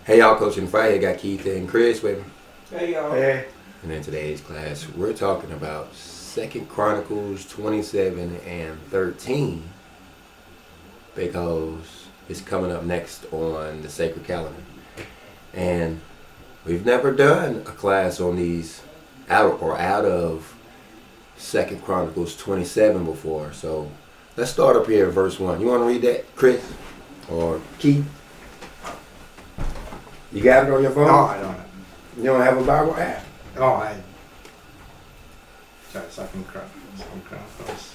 Hey y'all, Coach in the Fight. I got Keith and Chris with me. Hey y'all. Hey. And in today's class, we're talking about 2 Chronicles 27 and 13 because it's coming up next on the sacred calendar. And we've never done a class on these out of 2 Chronicles 27 before. So let's start up here at verse 1. You want to read that, Chris? Or Keith? You got it on your phone? No, I don't. You don't have a Bible app? Oh, I. Sorry, second Chronicles.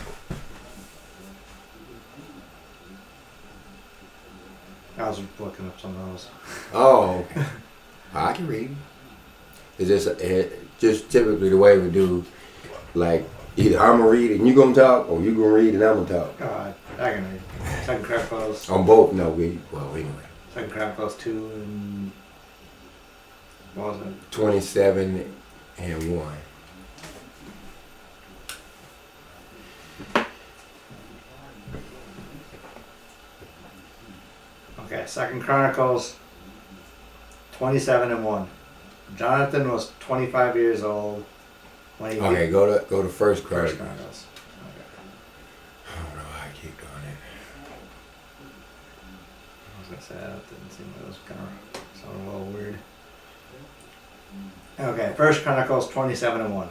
I was looking up something else. Oh, okay. I can read. It's just typically the way we do, like either I'm gonna read and you gonna talk, or you gonna read and I'm gonna talk. Oh, I can read. Second Chronicles. On both, no, anyway. Second Chronicles 2 and what was it? 27 and 1. Okay, Second Chronicles 27 and 1. Jonathan was 25 years old when he. Okay, go to First First Chronicles. Chronicles. I don't know how I keep doing it. I was gonna say that didn't seem like it was kind of sounded a little weird. Okay, First Chronicles 27 and 1.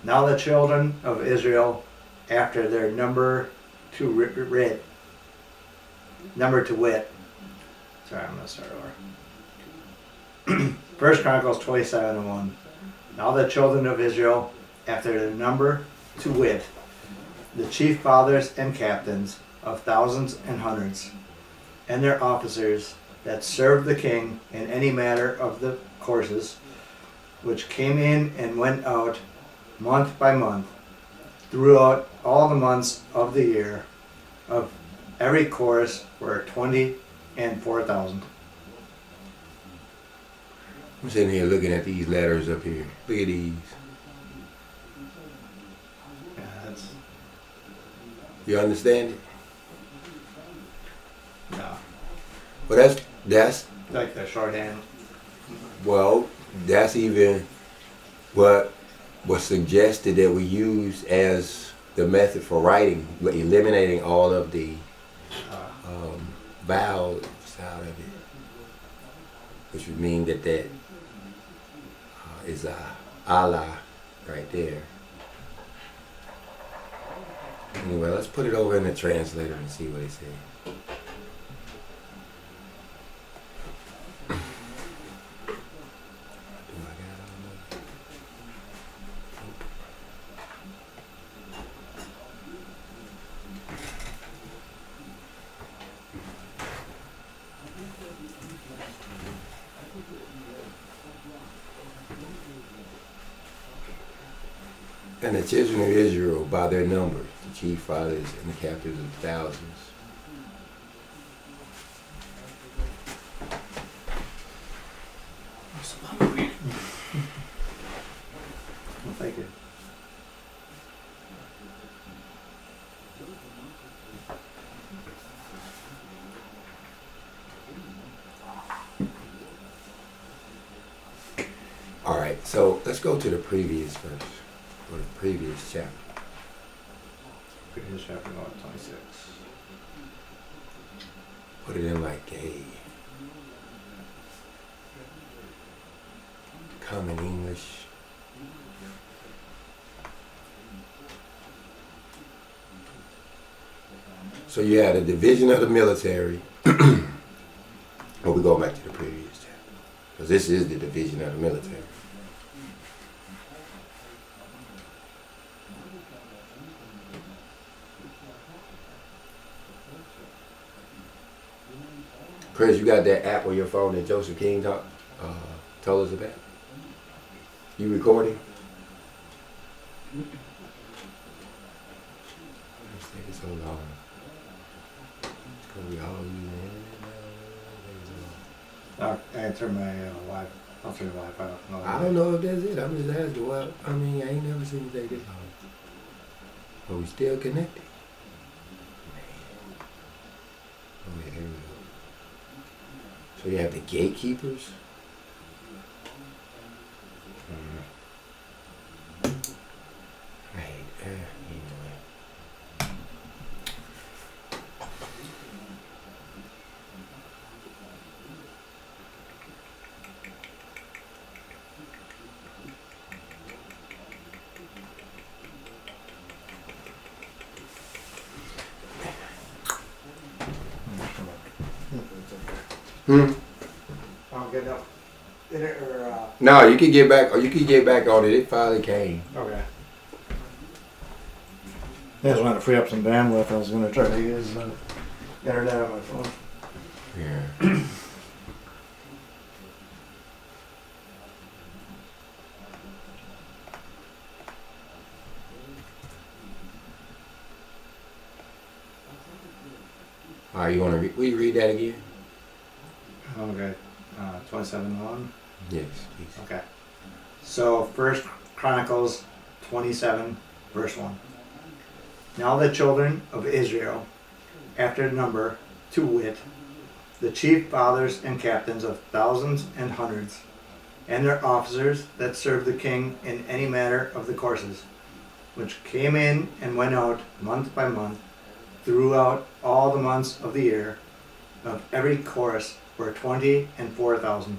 Now the children of Israel, after their number to wit. Sorry, I'm gonna start over. First Chronicles 27 and 1. Now the children of Israel, after their number to wit, the chief fathers and captains of thousands and hundreds, and their officers that served the king in any matter of the courses, which came in and went out month by month, throughout all the months of the year, of every course were 20 and 4,000. I'm sitting here looking at these letters up here. Look at these. Yeah, that's You understand it? no, Well, that's like the shorthand. well, that's even what was suggested that we use as the method for writing, eliminating all of the vowels out of it, which would mean that is a Allah right there. Anyway, let's put it over in the translator and see what it says. And the children of Israel by their numbers, the chief fathers and the captains of thousands. Well, thank you. All right, so let's go to the previous verse, or the previous chapter. Previous chapter 26. Put it in like a common English. So you had a division of the military. Well, we go back to the previous chapter, because this is the division of the military. Chris, you got that app on your phone that Joseph King told us about? You recording? It's taking so long. It's gonna be all you. I turned my Wi-Fi. I'll turn the Wi-Fi off. No, I don't know if that's it. I'm just asking. Well, I mean, I ain't never seen it take this long. But we still connected. Oh, yeah, here we go. So So you have the gatekeepers. Right. Anyway. I'll get up. No, you can get back. Or you can get back on it. It finally came. Okay. I just wanted to free up some bandwidth. I was going to try to use internet on my phone. Yeah. All right, you want to will you read that again? Okay. 27:1. Yes, please. Okay. So, First Chronicles 27, verse 1. Now the children of Israel, after number, to wit, the chief fathers and captains of thousands and hundreds, and their officers that served the king in any matter of the courses, which came in and went out month by month, throughout all the months of the year, of every course were 20 and 4,000.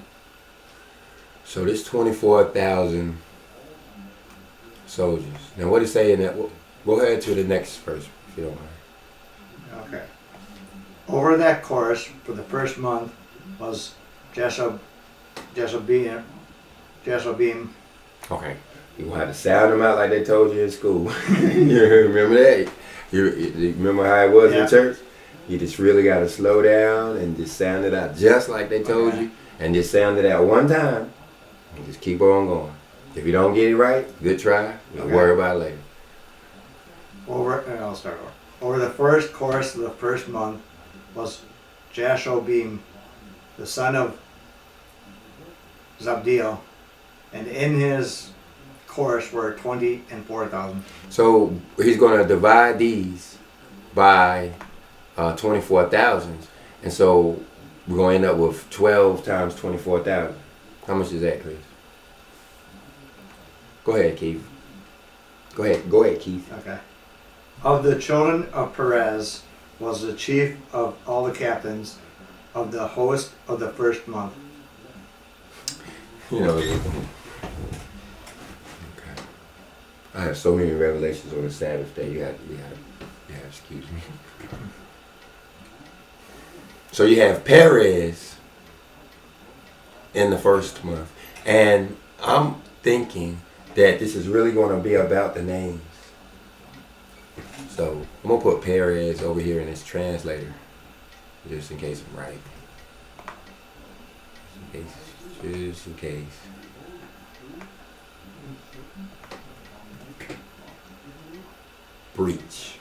So this 24,000 soldiers. Now what is saying that? We'll head to the next verse if you don't mind. Okay. Over that course for the first month was Jeshobeam. Okay. You gonna have to sound them out like they told you in school. You remember that? You remember how it was in church? You just really got to slow down and just sound it out just like they told you. And just sound it out one time. And just keep on going. If you don't get it right, good try. We'll worry about it later. I'll start over. Over the first course of the first month was Jashobeam, the son of Zabdiel, and in his course were 20 and 4,000. So he's going to divide these by 24,000. And so we're going to end up with 12 times 24,000. How much is that, Chris? Go ahead, Keith. Go ahead, Keith. Okay. Of the children of Perez was the chief of all the captains of the host of the first month. You know, okay. I have so many revelations on the Sabbath day. You have excuse me. So you have Perez in the first month, and I'm thinking that this is really going to be about the names. So I'm going to put Perez over here in this translator, just in case I'm right. Just in case. Breach.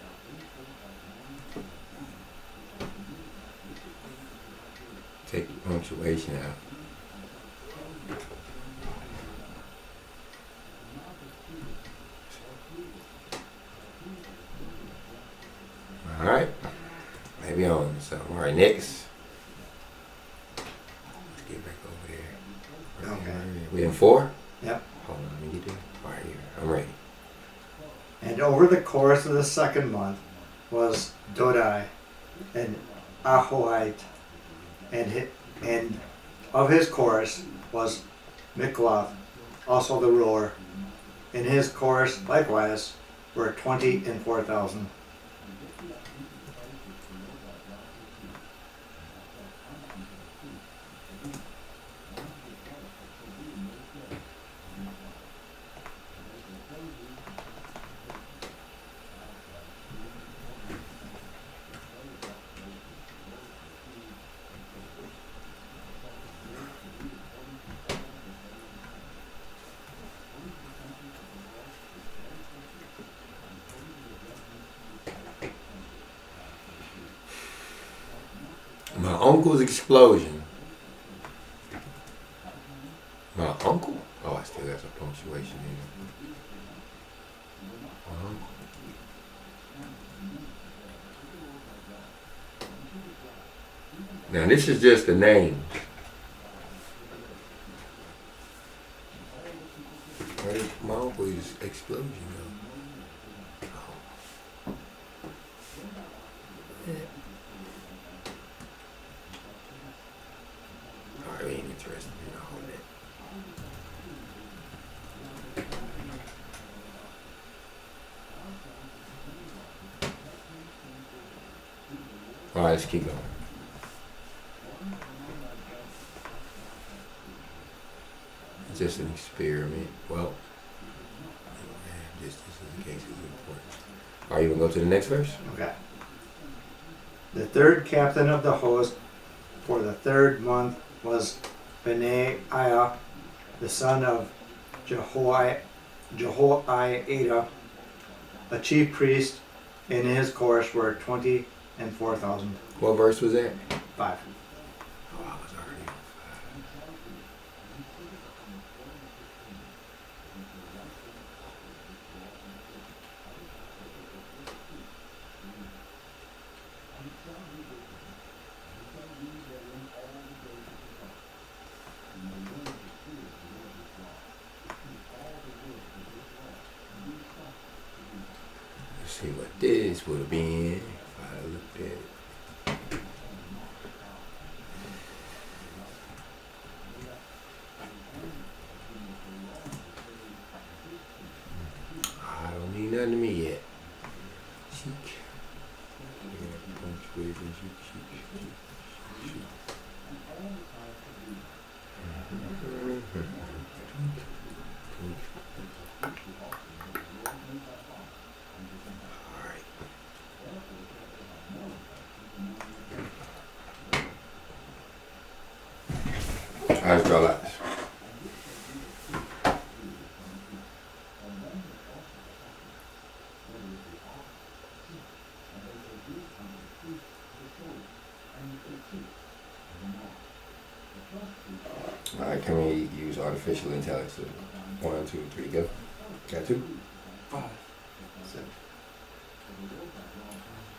Take the punctuation out. Alright. Maybe on so. Alright, next. Let's get back over there. Okay. We in 4? Yep. Hold on, let me get there. Alright, here. I'm ready. And over the course of the second month was Dodai and Ahohite, and of his course was Mikloth, also the ruler. In his course likewise were 20 and 4,000. My uncle's explosion. My uncle? Oh, I still got some punctuation in it. Now this is just the names. Where did my uncle's explosion go? Alright, we ain't interested in all that. Alright, let's keep going. It's just an experiment. Well, just this is the case is important. Alright, you wanna go to the next verse? Okay. The third captain of the host for the third month was Benaiah, the son of Jehoiada, a chief priest. In his course were 24,000. What verse was that? 5. Oh, I was already on 5. Let's see what this would have been if I looked at it. I don't need nothing to me yet. Cheek. Punch with and cheek. Alright. Let's draw lots. Alright, can we use artificial intelligence? 1, 2, 3, go. Got 2? 5, 7.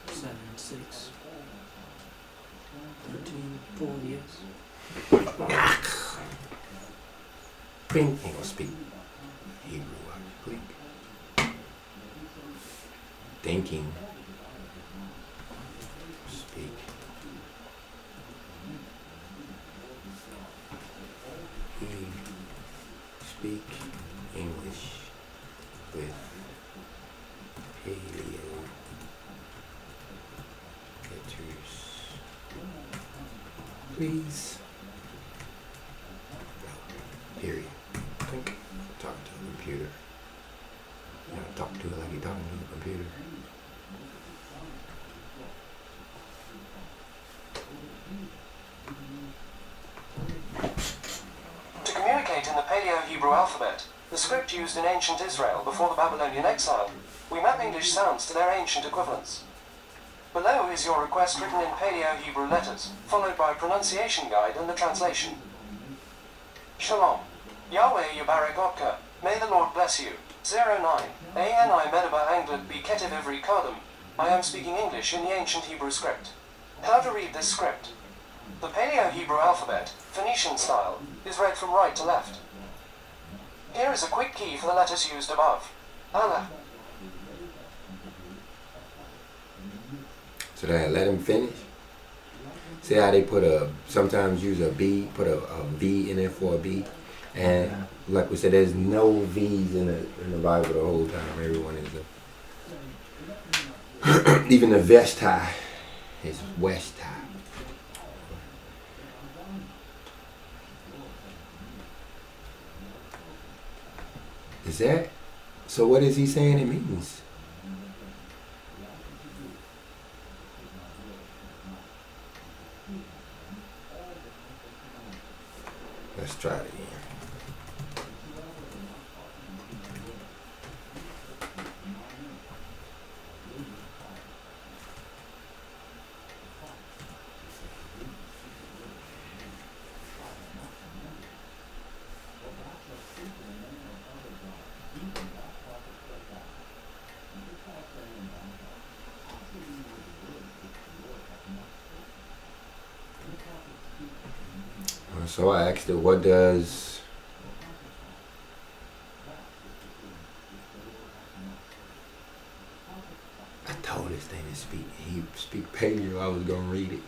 7, 6, 13, 4, yes. Pink. Ain't gonna speak Hebrew. I speak. Thinking. Speak. He speak English with paleo letters. Please. Period. Think. Talking to a computer. You gotta talk to it like you're talking to a computer. To communicate in the Paleo-Hebrew alphabet, the script used in ancient Israel before the Babylonian exile, we map English sounds to their ancient equivalents. Below is your request written in Paleo-Hebrew letters, followed by a pronunciation guide and the translation. Shalom. Yahweh Yibarek Otka. May the Lord bless you. 09. Ani Medaba Anglet Be Ketiv Ivri Kadam. I am speaking English in the ancient Hebrew script. How to read this script? The Paleo-Hebrew alphabet, Phoenician style, is read from right to left. Here is a quick key for the letters used above. Aleph. So then let him finish. See how they put sometimes use a B, put a V in there for a B. And like we said, there's no V's in the Bible the whole time. Everyone is even the vest tie is west tie. Is that? So what is he saying it means? Let's try it again. So I asked her, what does speak paleo, I was gonna read it.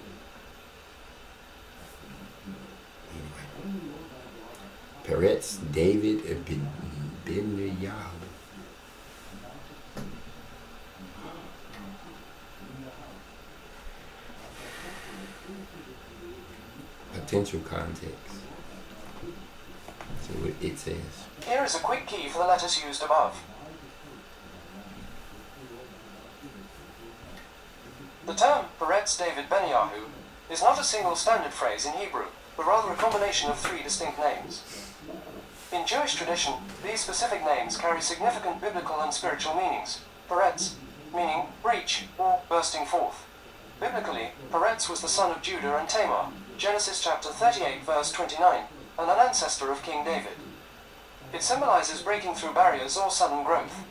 Anyway. Peretz David Ben Yahu. Potential context. See what it says. Here is a quick key for the letters used above. The term Peretz David Ben Yahu is not a single standard phrase in Hebrew, but rather a combination of three distinct names. In Jewish tradition, these specific names carry significant biblical and spiritual meanings. Peretz, meaning breach or bursting forth. Biblically, Peretz was the son of Judah and Tamar, Genesis chapter 38 verse 29, and an ancestor of King David. It symbolizes breaking through barriers or sudden growth.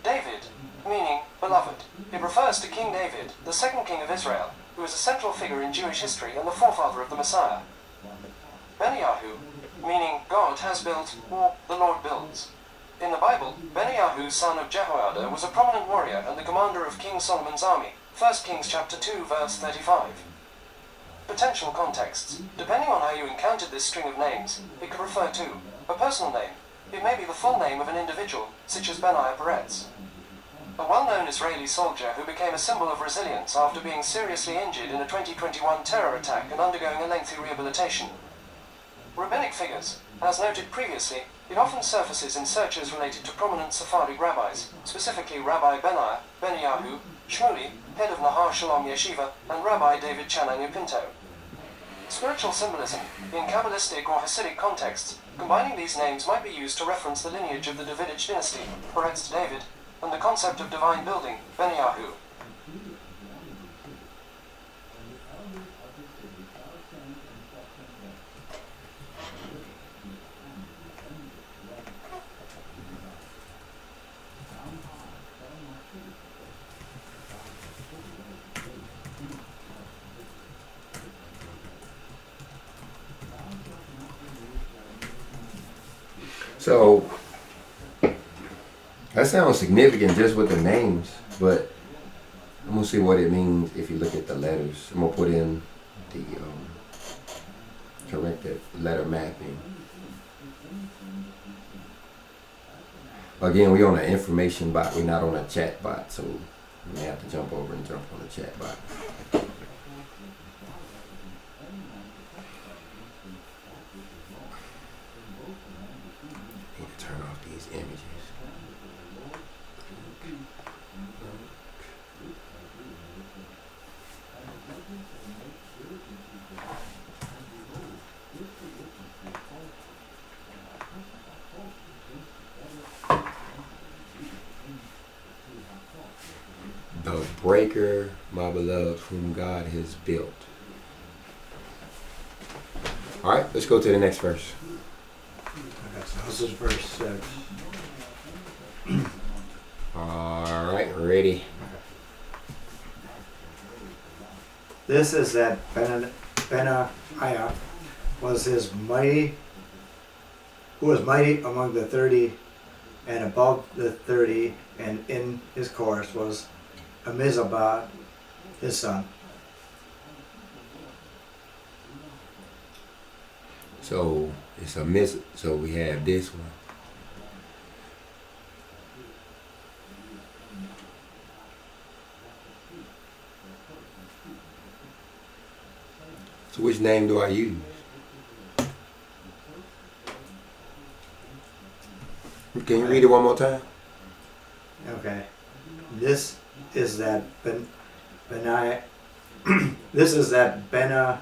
David, meaning beloved. It refers to King David, the second king of Israel, who is a central figure in Jewish history and the forefather of the Messiah. Ben-Yahu, meaning God has built, or the Lord builds. In the Bible, Ben-Yahu, son of Jehoiada, was a prominent warrior and the commander of King Solomon's army, 1 Kings chapter 2 verse 35. Potential contexts. Depending on how you encountered this string of names, it could refer to a personal name. It may be the full name of an individual, such as Benaiah Peretz. A well-known Israeli soldier who became a symbol of resilience after being seriously injured in a 2021 terror attack and undergoing a lengthy rehabilitation. Rabbinic figures. As noted previously, it often surfaces in searches related to prominent Sephardic rabbis, specifically Rabbi Benaiah, Ben-Yahu, Shmuli, head of Nahar Shalom Yeshiva, and Rabbi David Chananya Pinto. Spiritual symbolism. In Kabbalistic or Hasidic contexts, combining these names might be used to reference the lineage of the Davidic dynasty, Peretz to David, and the concept of divine building, Ben-Yahu. So that sounds significant just with the names, but I'm gonna see what it means if you look at the letters. I'm gonna put in the corrected letter mapping. Again, we're on an information bot. We're not on a chat bot, so we may have to jump over and jump on the chat bot. Need to turn off these images. The breaker, my beloved, whom God has built. All right, let's go to the next verse. Okay, so this is verse 6. All right, ready. This is that Benaiah was who was mighty among the 30 and above the 30, and in his course was Amizabad, his son. So it's a miss. So we have this one. So which name do I use? Can you read it one more time? Okay. This is that Benaiah. This is that Benaiah,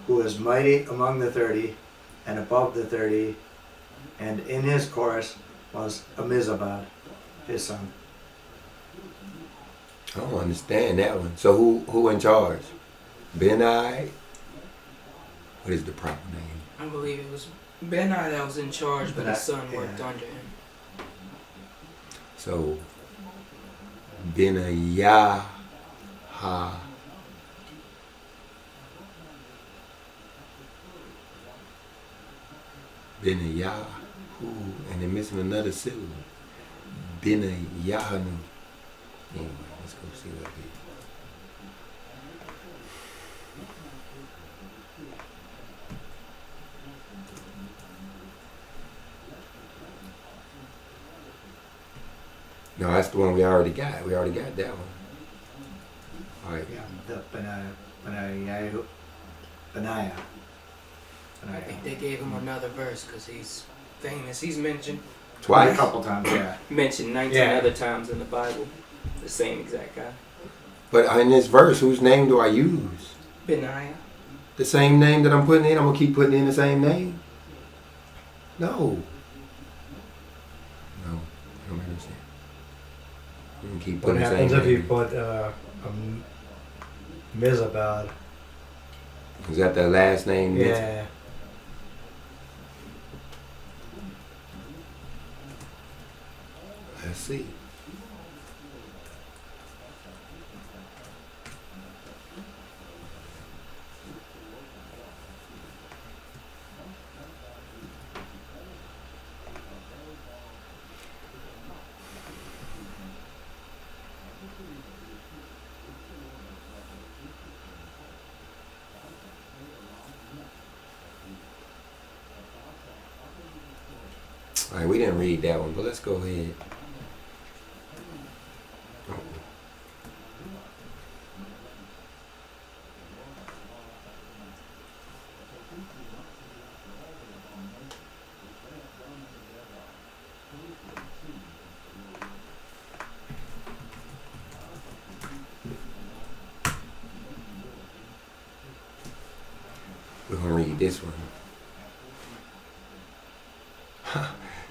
who is mighty among the 30 and above the 30, and in his course was Amizabad, his son. I don't understand that one. So who in charge? Benai? What is the proper name? I believe it was Benai that was in charge, but his son worked Yeah. under him. So Benaiah. Benaiah. And they're missing another syllable. Benaiah. Anyway, Let's go see what he. No, that's the one we already got. We already got that one. All right. Yeah, the Benaiah. I think they gave him another verse because he's famous. He's mentioned A Twice. couple times, yeah. 19 Yeah. other times in the Bible. The same exact guy. But in this verse, whose name do I use? Benaiah. The same name that I'm putting in? I'm going to keep putting in the same name? No. No. I don't understand. I'm going to keep What putting the same happens if you name. put Mizabad? Is that the last name? Yeah. Let's see. All right, we didn't read that one, but let's go ahead. We're gonna read this one.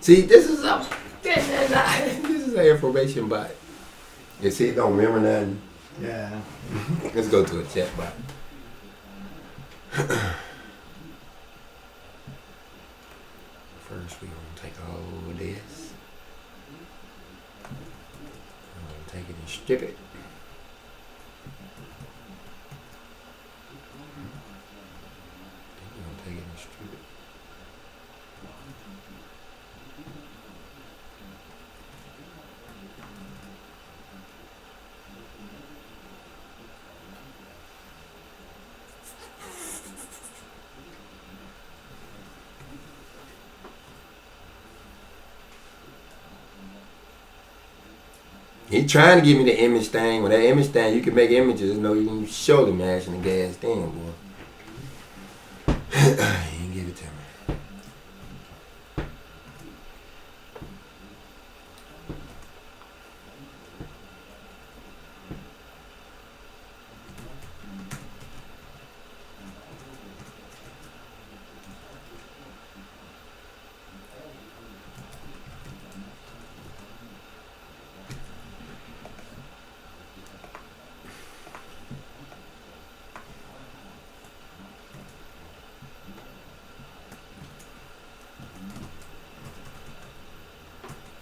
See, this is an information bot. You see, it don't remember nothing. Yeah. Let's go to a chat bot. First, we're gonna take all of this. I'm gonna take it and strip it. We're gonna take it and strip it. He trying to give me the image thing. With that image thing, you can make images. No, you can show the mash and the gas thing, boy. He didn't give it to me.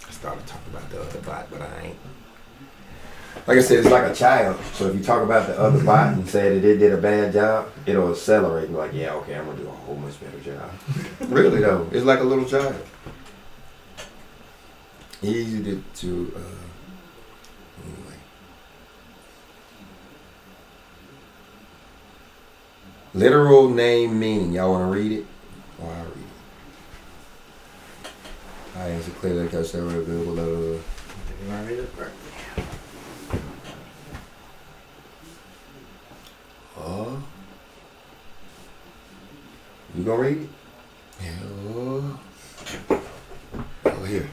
I started talking about the other bot, but I ain't. Like I said, it's like a child. So if you talk about the other bot and say that it did a bad job, it'll accelerate and be like, yeah, okay, I'm gonna do a whole much better job. Really though, it's like a little child. Easy to anyway. Literal name meaning. Y'all wanna read it? Or I'll read it. I answer clearly because they were available. You want to read it? You gonna read it? Yeah. Oh, here.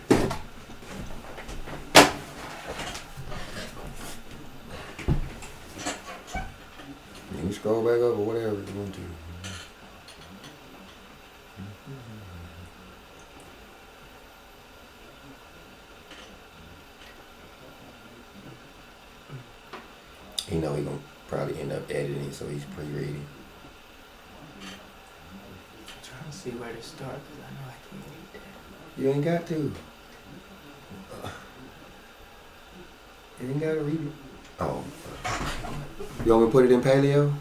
You can scroll back up or whatever you want to. You know he gonna probably end up editing, so he's pre-reading. I'm trying to see where to start because I know I can't read that. You ain't got to. You ain't gotta read it. Oh. You want me to put it in paleo?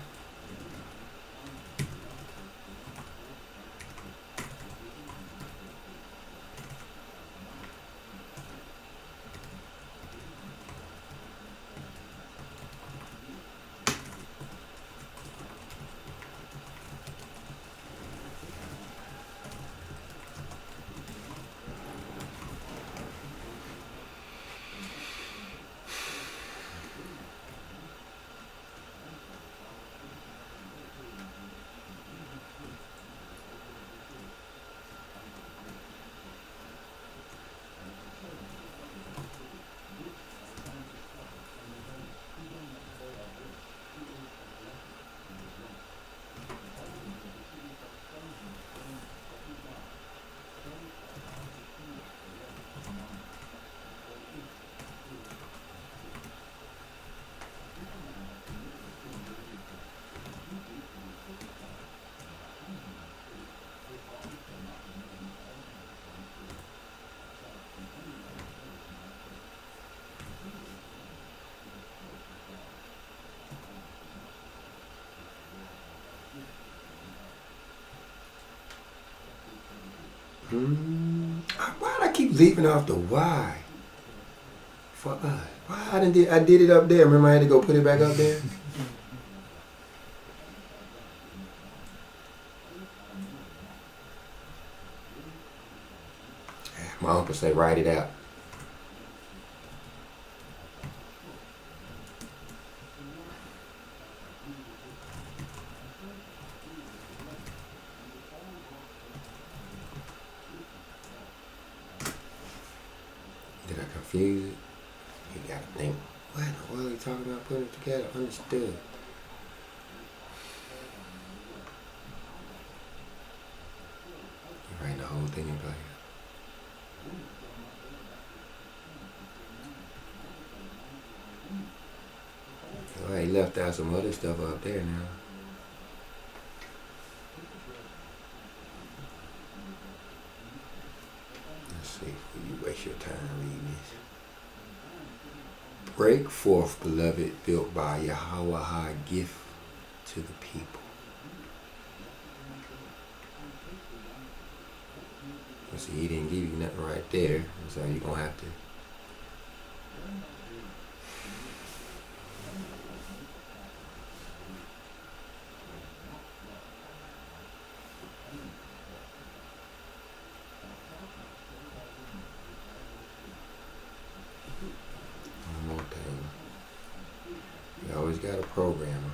Why do I keep leaving off the Y? For us. Why I did it up there. Remember I had to go put it back up there? My uncle say write it out. Did I confuse it? You gotta think, what in the world are you talking about putting it together? Understood. You write the whole thing in place. Well, he left out some other stuff up there now. Let's see, will you waste your time reading this? Break forth, beloved, built by Yahweh, high gift to the people. See, he didn't give you nothing right there, so you're gonna have to. One more thing. You always got a programmer.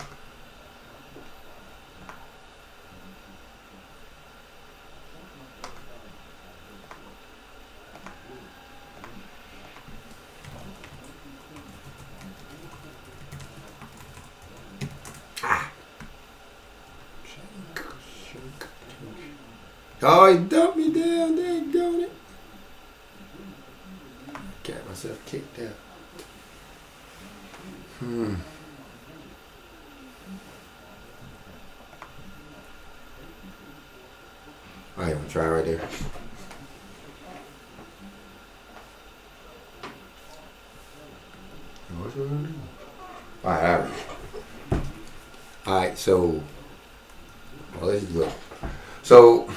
Oh, he dumped me down there, got it. Got myself kicked out. Alright, I'm gonna try right there. What's we gonna do? Alright, so well, let's go. So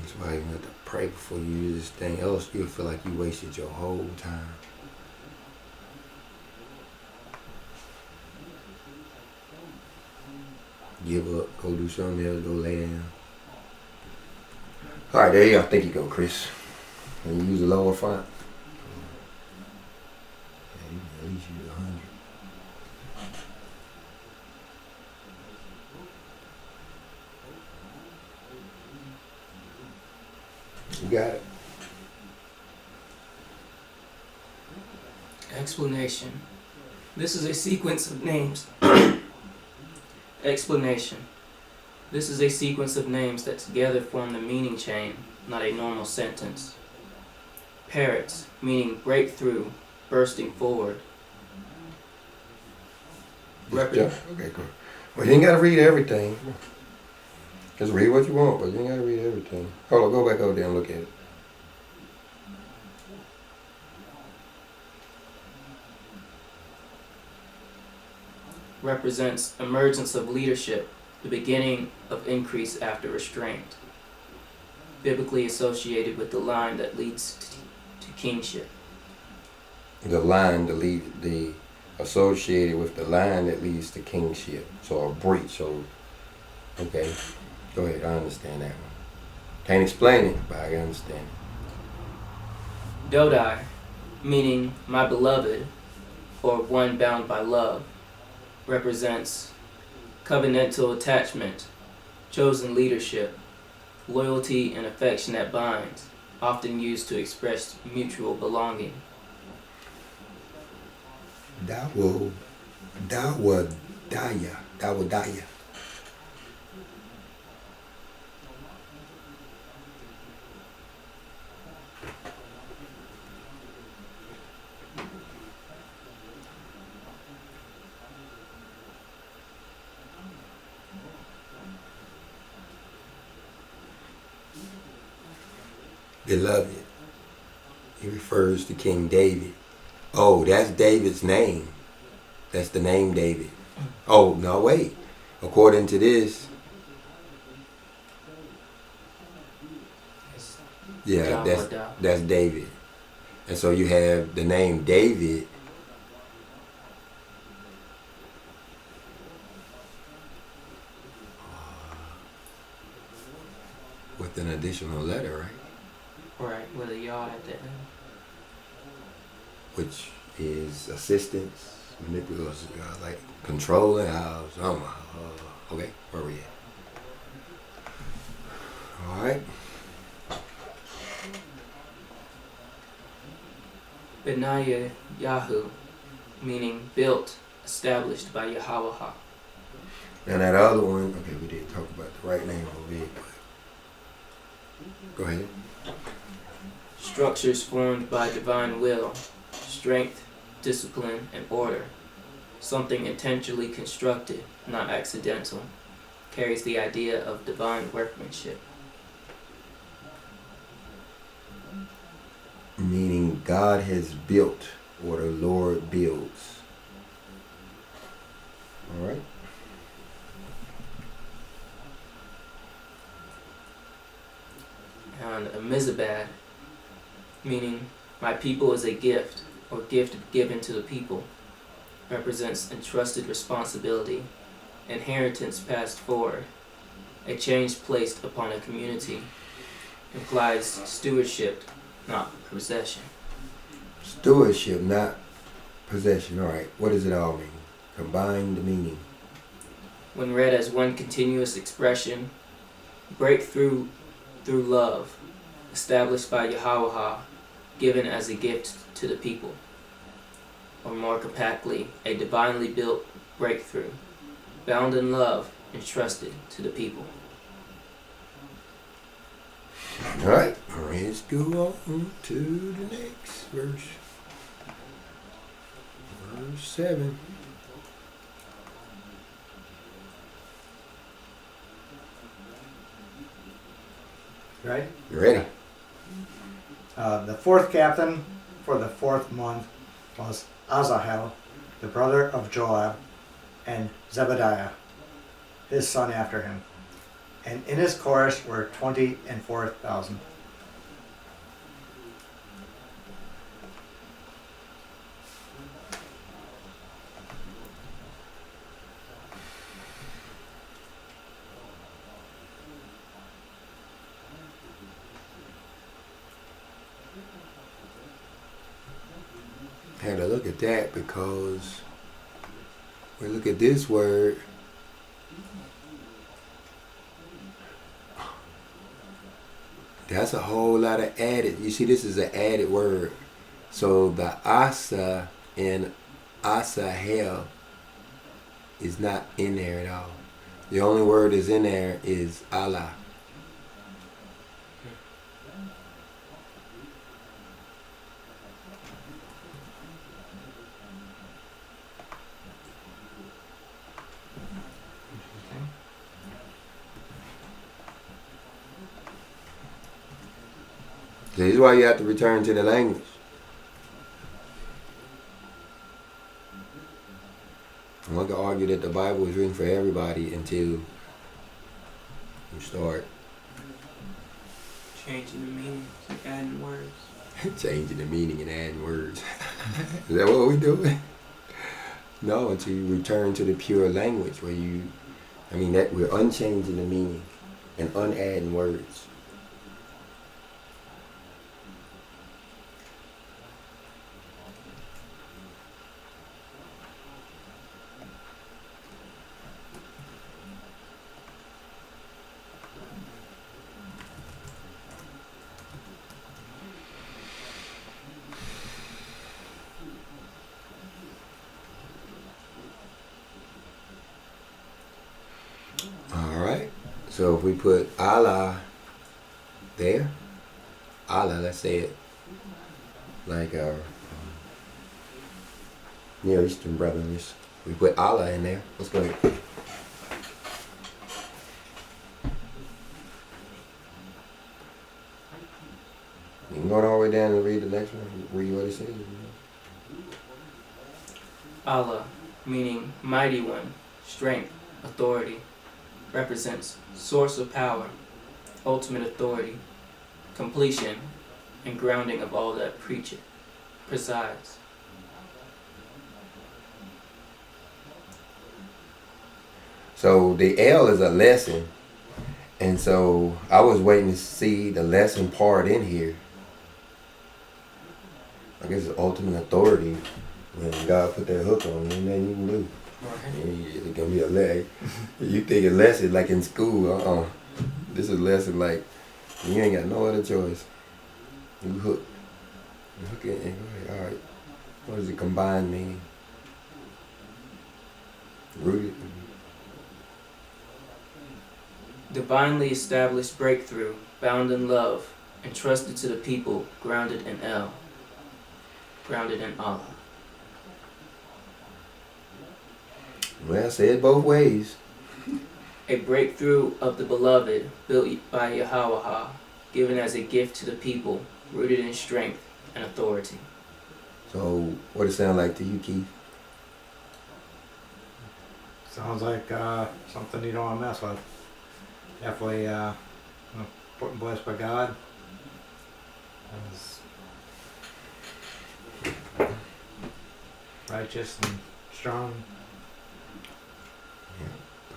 that's why you have to pray before you use this thing. Else you'll feel like you wasted your whole time. Give up, go do something else, go lay down. Alright, there you go. I think you go, Chris. And you use a lower font. Yeah, you can at least use 100. You got it. Explanation. This is a sequence of names. Explanation. This is a sequence of names that together form the meaning chain, not a normal sentence. Parrots, meaning breakthrough, bursting forward. Yeah, okay, cool. Well, you ain't gotta read everything. Just read what you want, but you ain't gotta read everything. Hold on, go back over there and look at it. Represents emergence of leadership, the beginning of increase after restraint. Biblically associated with the line that leads to kingship. The line to lead, the associated with the line that leads to kingship. So a breach. So, okay, go ahead. I understand that one. Can't explain it, but I understand it. Dodai, meaning my beloved, or one bound by love, represents covenantal attachment, chosen leadership, loyalty and affection that binds, often used to express mutual belonging. Dawadaya. beloved. He refers to King David. Oh, that's David's name. That's the name David. Oh, no, wait. According to this, yeah, that's David. And so you have the name David with an additional letter, right? Right, with a y'all at the end. Which is assistance, manipulation, like controlling. Okay, where we at? All right. Benaya Yahu, meaning built, established by Yahweh. Now that other one, okay, we did talk about the right name of it, but go ahead. Structures formed by divine will, strength, discipline, and order. Something intentionally constructed, not accidental, carries the idea of divine workmanship. Meaning God has built, or the Lord builds. All right. And a mizabad, meaning my people is a gift, or gift given to the people, represents entrusted responsibility, inheritance passed forward, a change placed upon a community, implies stewardship, not possession. Stewardship, not possession. All right. What does it all mean? Combine the meaning. When read as one continuous expression, breakthrough through love, established by Yahweh, given as a gift to the people. Or more compactly, a divinely built breakthrough, bound in love, entrusted to the people. All right. Let's go on to the next verse. Verse 7. Right? You ready? The fourth captain for the 4th month was Asahel, the brother of Joab, and Zebediah, his son after him. And in his chorus were 24,000. Had to look at that because we look at this word. That's a whole lot of added. You see, this is an added word. So the asa in asahel is not in there at all. The only word that's in there is Allah. This is why you have to return to the language. I'm not going to argue that the Bible is written for everybody until you start Changing the meaning and adding words. changing the meaning and adding words. Is that what we're doing? No, until you return to the pure language where that we're unchanging the meaning and unadding words. So if we put Allah there, Allah, let's say it like our Near Eastern brothers, we put Allah in there. Let's go ahead. You can go all the way down and read the next one. Read what it says. Allah, meaning mighty one, strength, authority, represents source of power, ultimate authority, completion, and grounding of all that preach it, presides. So the L is a lesson. And so I was waiting to see the lesson part in here. I guess it's ultimate authority. When God put that hook on, ain't nothing you can do. It's gonna be a leg. You think a lesson like in school, This is a lesson like you ain't got no other choice. You hook. You hook it and go ahead. Alright. What does it combined mean? Rooted. Divinely established breakthrough, bound in love, entrusted to the people, grounded in El, grounded in Allah. Well, say it both ways. A breakthrough of the beloved, built by Yahweh, given as a gift to the people, rooted in strength and authority. So, what it sound like to you, Keith? Sounds like something you don't want to mess with. Definitely put and blessed by God. Righteous and strong.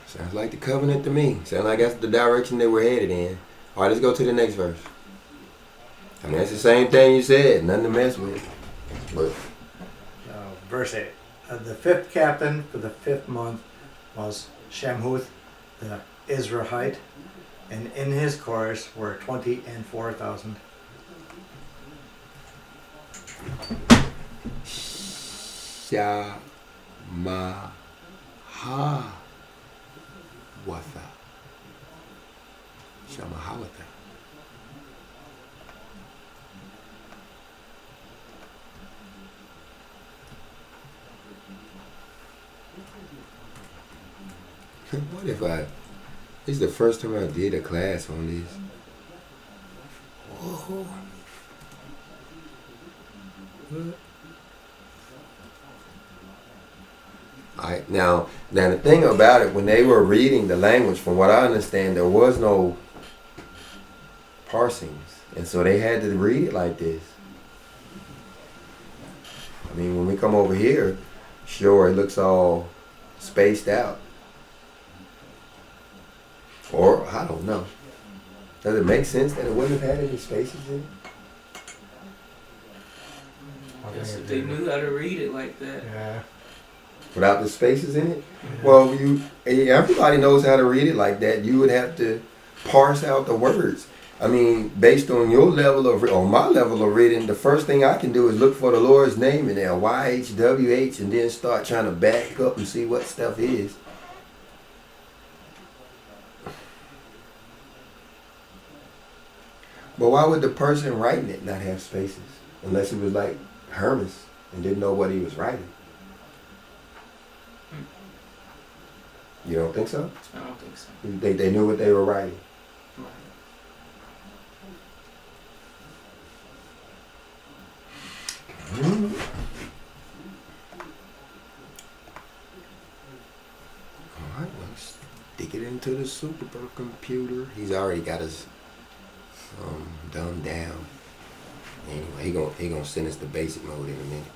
Sounds like the covenant to me. Sounds like that's the direction that we're headed in. All right, let's go to the next verse. I mean, that's the same thing you said. Nothing to mess with. But Verse 8. The fifth captain for the 5th month was Shamhuth the Israelite, and in his chorus were 24,000. Shamahawatha. What if this is the first time I did a class on this. Whoa. Alright, now the thing about it, when they were reading the language, from what I understand, there was no parsings. And so they had to read it like this. I mean, when we come over here, sure, it looks all spaced out. Or, I don't know. Does it make sense that it wouldn't have had any spaces in it? Yes, if they knew how to read it like that. Yeah. Without the spaces in it? Yeah. Well, everybody knows how to read it like that. You would have to parse out the words. I mean, based on your level of, or my level of reading, the first thing I can do is look for the Lord's name in there, YHWH, and then start trying to back up and see what stuff is. But why would the person writing it not have spaces? Unless it was like Hermas and didn't know what he was writing. You don't think so? I don't think so. They knew what they were writing. Right. Alright, let's stick it into the supercomputer. He's already got us dumbed down. Anyway, he gonna send us the basic mode in a minute.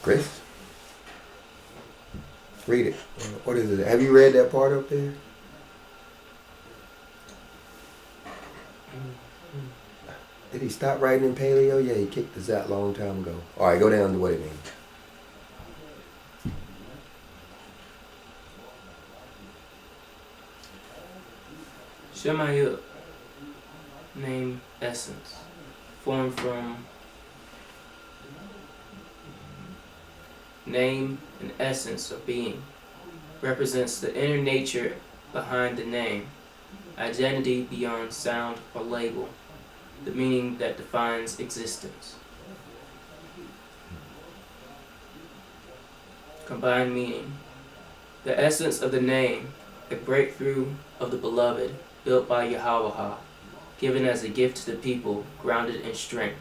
Chris, read it. What is it? Have you read that part up there? Did he stop writing in paleo? Yeah, he kicked us out a long time ago. All right, go down to what it means. Shemayut, name essence, formed from name and essence of being, represents the inner nature behind the name, identity beyond sound or label, the meaning that defines existence. Combined meaning. The essence of the name, a breakthrough of the beloved, built by Yahweh, given as a gift to the people, grounded in strength.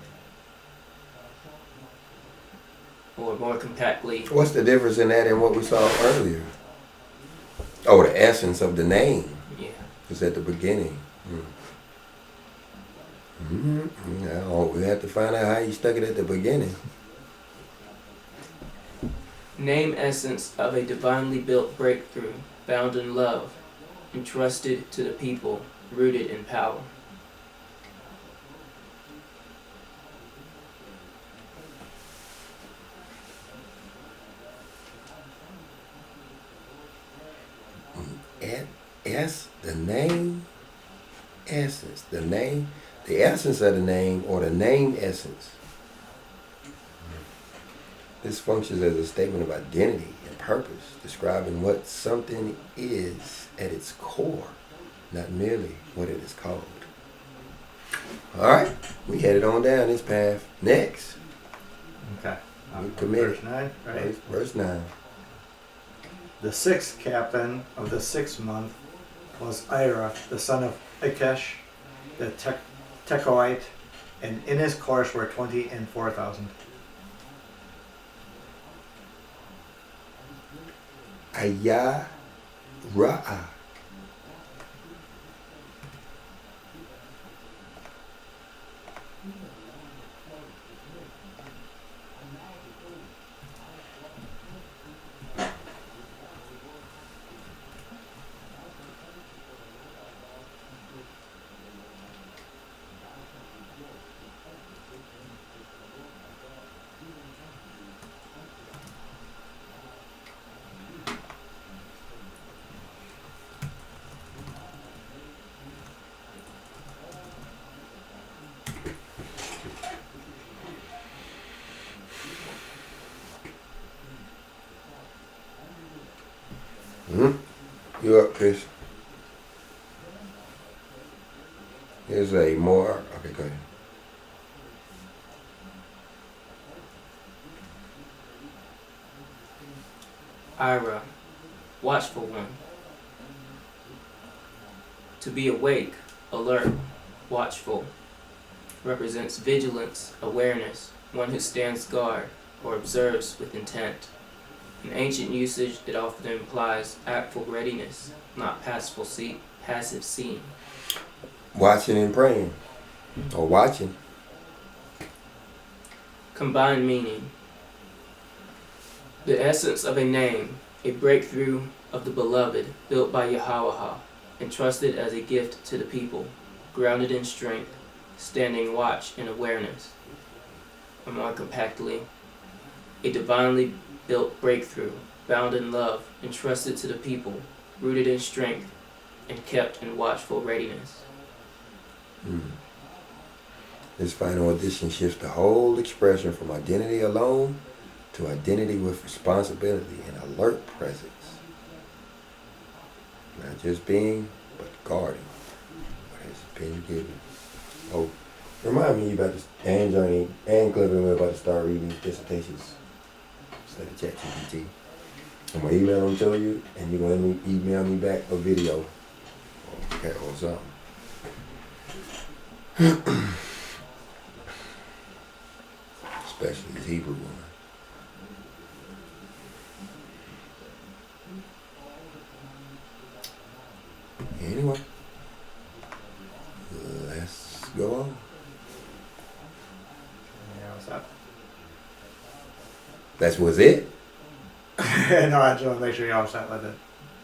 Or more compactly, What's the difference in that and what we saw earlier? Oh, the essence of the name yeah. is at the beginning. Now, we have to find out how you stuck it at the beginning. Name essence of a divinely built breakthrough, bound in love, entrusted to the people, rooted in power. The name essence. The essence of the name, or the name essence. This functions as a statement of identity and purpose, describing what something is at its core, not merely what it is called. All right, we headed on down this path. Next. Okay. We committed. Verse 9, right? Verse 9. The sixth captain of the 6th month was Ira, the son of Ikesh, the Tekoite, and in his course were 20 and 4,000. Ayah Ra'ah. You up, Chris? Here's a more. Okay, go ahead. Ira, watchful one. To be awake, alert, watchful, represents vigilance, awareness, one who stands guard or observes with intent. In ancient usage, it often implies actful readiness, not passive seeing. Watching and praying. Or watching. Combined meaning. The essence of a name, a breakthrough of the beloved, built by Yahweh, entrusted as a gift to the people, grounded in strength, standing watch in awareness. Or more compactly, a divinely built breakthrough, bound in love, entrusted to the people, rooted in strength, and kept in watchful readiness. This final addition shifts the whole expression from identity alone to identity with responsibility and alert presence. Not just being, but guarding what has been given. Oh, remind me, you about to, and Johnny and Clifford, we're about to start reading these dissertations instead of ChatGPT. I'm going to email them to you, and you're going to email me back a video or something. Especially his Hebrew one. Anyway, let's go on. Yeah, what's up? That was it? No, I just want to make sure you're all set with it.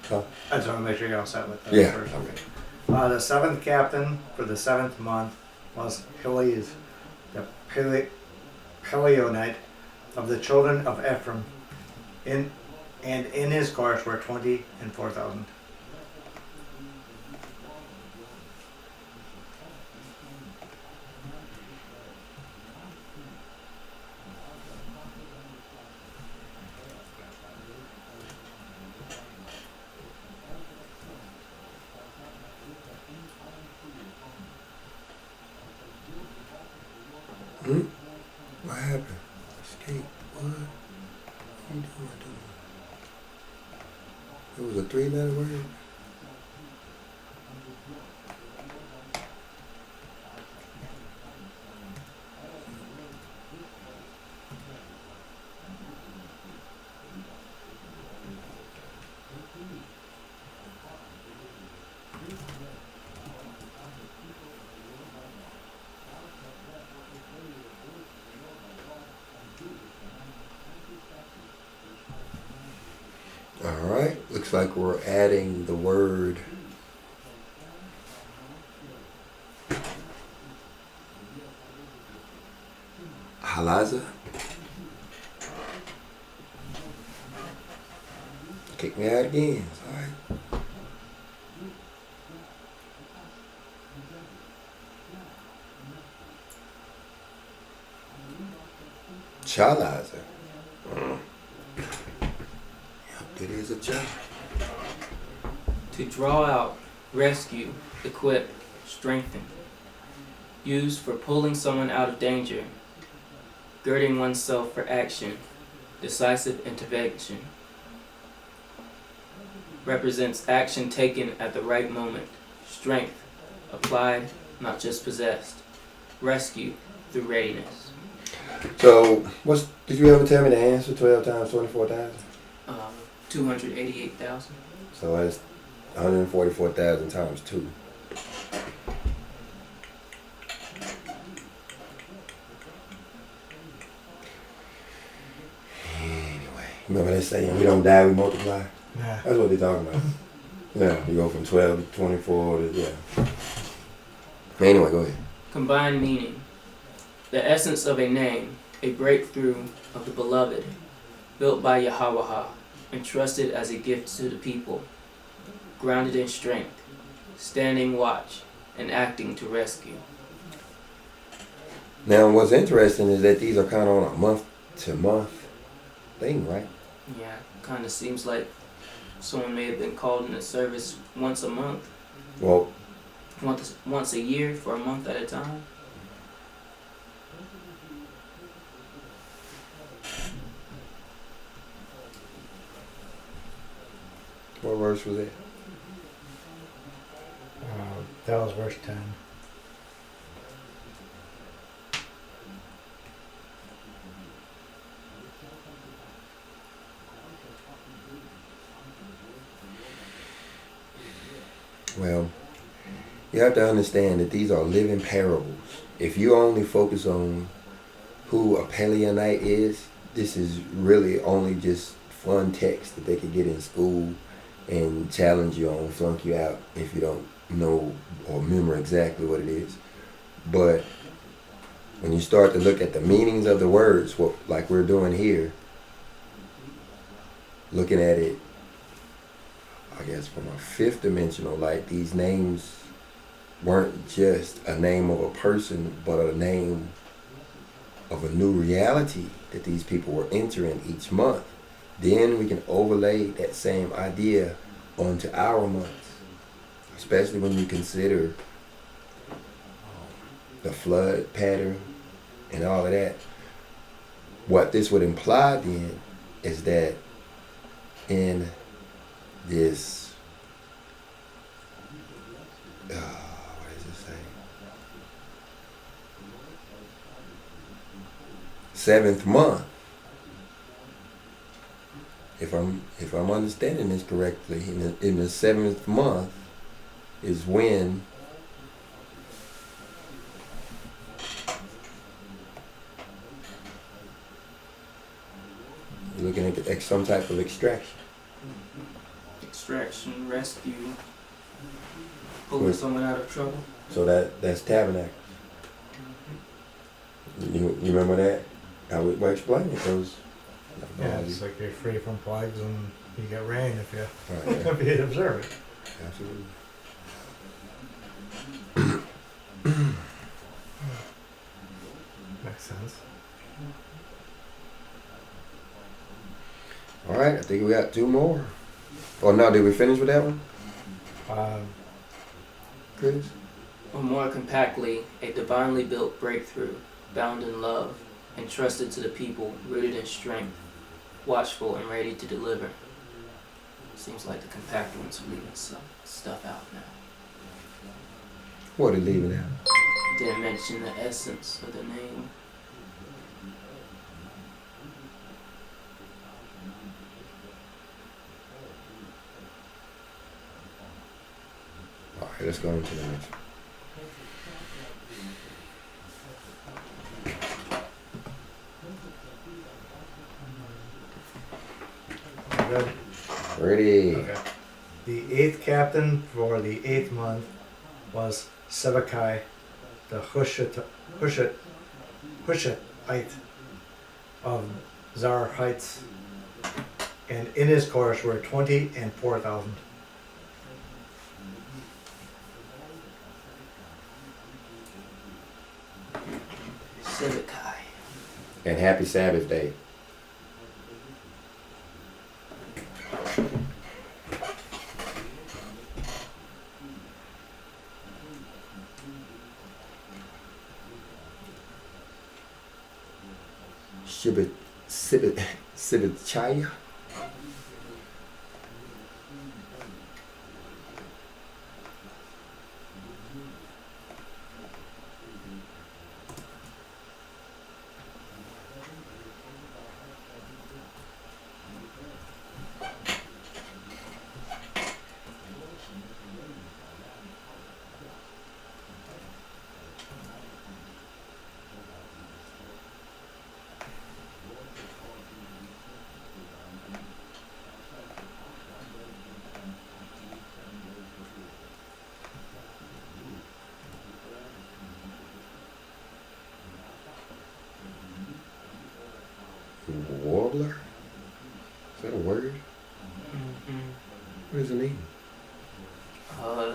Huh? I just want to make sure you're all set with it. Yeah. First. Okay. The 7th captain for the 7th month was Helias, the Peleonite of the children of Ephraim. In his course were 20 and 4,000. Hmm? What happened? Escape. What? What you doing? It was a 3-letter word. All right. Looks like we're adding the word halaza. Kick me out again. All right. Chalaza. Yep, it is a child. To draw out, rescue, equip, strengthen. Used for pulling someone out of danger, girding oneself for action, decisive intervention. Represents action taken at the right moment, strength, applied, not just possessed, rescue through readiness. So, did you ever tell me the answer? 12 times 24,000. 288,000. So that's 144,000 times 2. Anyway, remember they saying we don't die, we multiply? Yeah. That's what they're talking about. Yeah, you go from 12 to 24 to, yeah. Anyway, go ahead. Combined meaning. The essence of a name, a breakthrough of the beloved, built by Yahweh, entrusted as a gift to the people, grounded in strength, standing watch, and acting to rescue. Now, what's interesting is that these are kind of on a month-to-month thing, right? Yeah, kind of seems like someone may have been called in the service once a month, Well, once a year for a month at a time. what verse was it? That was verse 10. Well, you have to understand that these are living parables. If you only focus on who a Paleonite is, this is really only just fun text that they could get in school and challenge you on, flunk you out if you don't know or remember exactly what it is. But when you start to look at the meanings of the words, like we're doing here, looking at it, I guess from a fifth dimensional, like these names weren't just a name of a person, but a name of a new reality that these people were entering each month. Then we can overlay that same idea onto our months, especially when you consider the flood pattern and all of that. What this would imply then is that in this, what does it say? 7th month. If I'm understanding this correctly, in the 7th month is when you're looking at some type of extraction. Extraction, rescue, pulling someone out of trouble. So that's tabernacle. You remember that? I would explain it because Yeah, it's like you're free from plagues and you get rain if you right, yeah. if you observe it. Absolutely. Makes sense. All right, I think we got 2 more. Oh no, did we finish with that one, Chris? Or more compactly, a divinely built breakthrough, bound in love, entrusted to the people, rooted in strength, watchful and ready to deliver. Seems like the compact ones are leaving some stuff out now. What are they leaving out? Didn't mention the essence of the name. All right, let's go on to the next one. Good. Ready. Okay. The 8th captain for the 8th month was Sebekai, the Hushathite of Zar Heights, and in his course were 20 and 4,000. Sivakai. And happy Sabbath day. Sibachaya. Warbler? Is that a word? What does it mean?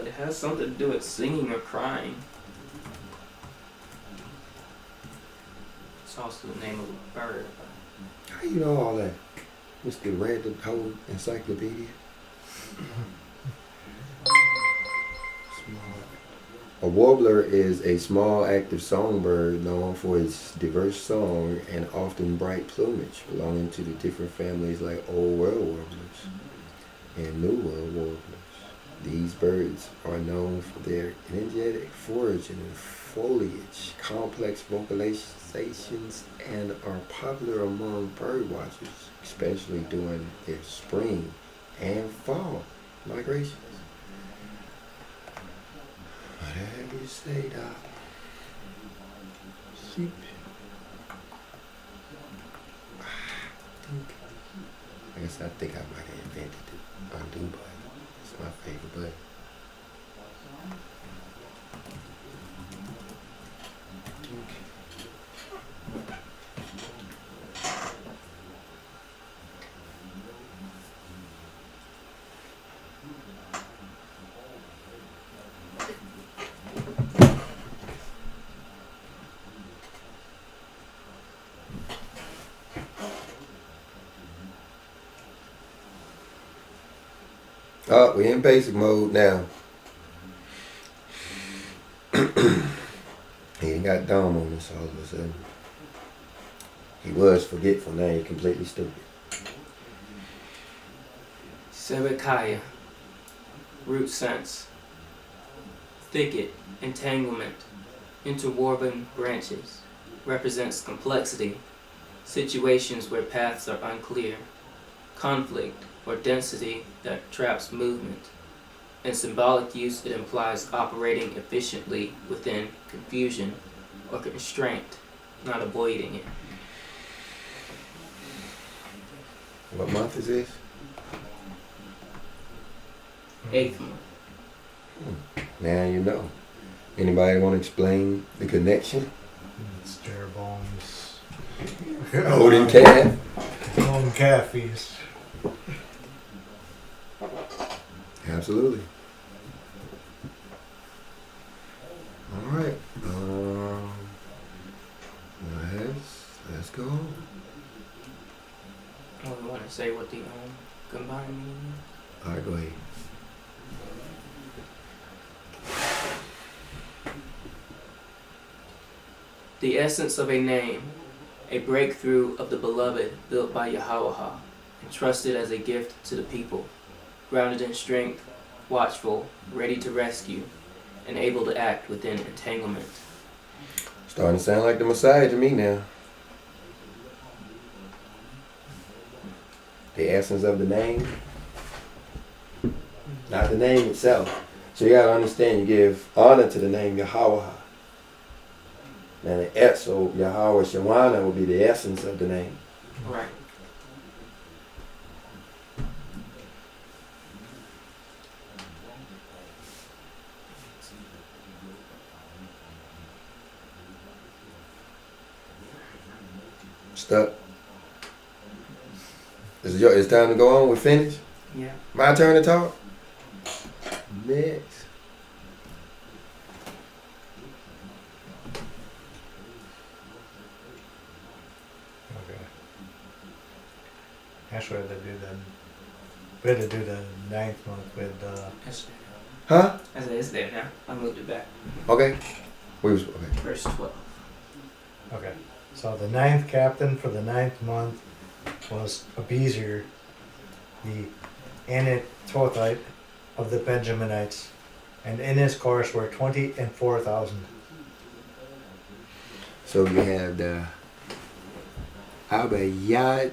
It has something to do with singing or crying. It's also the name of a bird. How you know all that? Mr. Read the whole encyclopedia? A warbler is a small active songbird known for its diverse song and often bright plumage, belonging to the different families like Old World warblers and New World warblers. These birds are known for their energetic foraging and foliage, complex vocalizations, and are popular among bird watchers, especially during their spring and fall migrations. Whatever you say, Doc. Sheep. I think I might have invented the undo button. It's my favorite button. Oh, we're in basic mode now. He ain't got Dom on us all of a sudden. He was forgetful, now he's completely stupid. Sebekaya. Root sense. Thicket, entanglement, interwoven branches. Represents complexity. Situations where paths are unclear. Conflict or density that traps movement. In symbolic use, it implies operating efficiently within confusion or constraint, not avoiding it. What month is this? 8th month. Now you know. Anybody want to explain the connection? It's Jeroboam's Golden calf. golden calf feast. Absolutely. All right. Let's go. Oh, you want to say what the combined meaning is? All right, go ahead. The essence of a name, a breakthrough of the beloved built by Yahweh, entrusted as a gift to the people, grounded in strength, watchful, ready to rescue, and able to act within entanglement. Starting to sound like the Messiah to me now. The essence of the name, not the name itself. So you gotta understand, you give honor to the name Yahweh. Now the so Yahweh Shawana will be the essence of the name. Right. Stuck. It's time to go on. We're finished. Yeah. My turn to talk. Next. Okay. Actually, we had to do the 9th month with Huh? I said it's there now. I moved it back. Okay. Okay. Verse 12. Okay. So the 9th captain for the 9th month was Abizer, the Anatothite of the Benjaminites, and in his course were 24,000. So you have the Abayat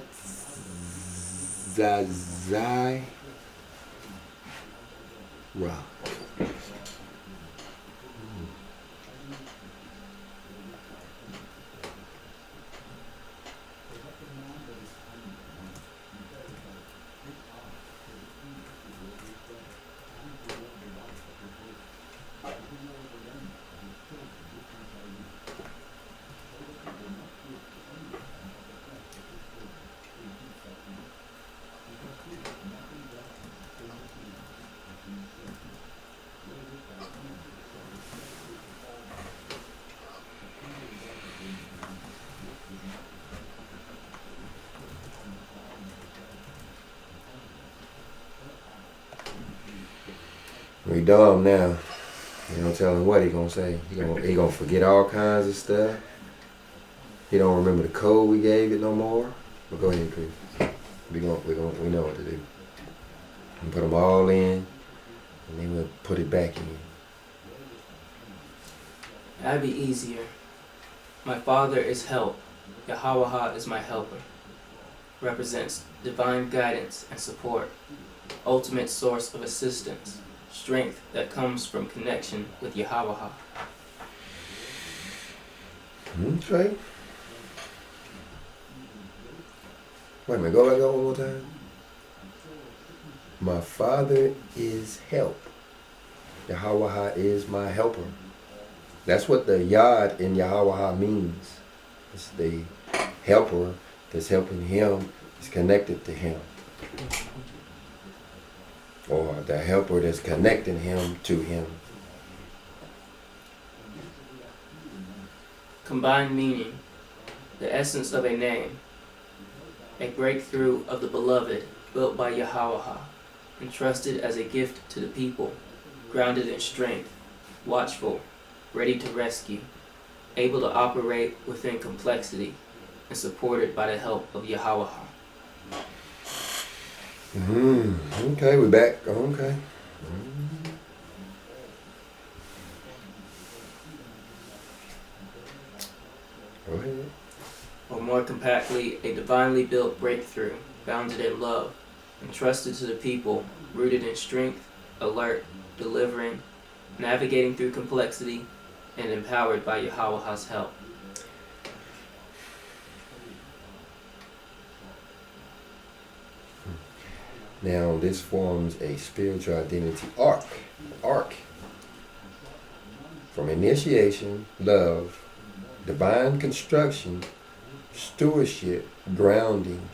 Zazai Ra. We dumb now. You don't tell him what he gonna say. He gonna forget all kinds of stuff. He don't remember the code we gave it no more. But go ahead, Chris. We know what to do. And put them all in, and then we'll put it back in. That'd be easier. My Father is help. Yahweh is my helper. Represents divine guidance and support. Ultimate source of assistance. Strength that comes from connection with Yahweh. Okay. Wait a minute, go back up one more time. My Father is help. Yahweh is my helper. That's what the Yod in Yahweh means. It's the helper that's helping him, is connected to him. Or the helper that's connecting him to him. Combined meaning. The essence of a name. A breakthrough of the beloved built by Yahweh. Entrusted as a gift to the people. Grounded in strength. Watchful. Ready to rescue. Able to operate within complexity. And supported by the help of Yahweh. Okay, we're back. Okay. Go ahead. Or more compactly, a divinely built breakthrough, bounded in love, entrusted to the people, rooted in strength, alert, delivering, navigating through complexity, and empowered by Yahweh's help. Now this forms a spiritual identity arc. From initiation, love, divine construction, stewardship, grounding,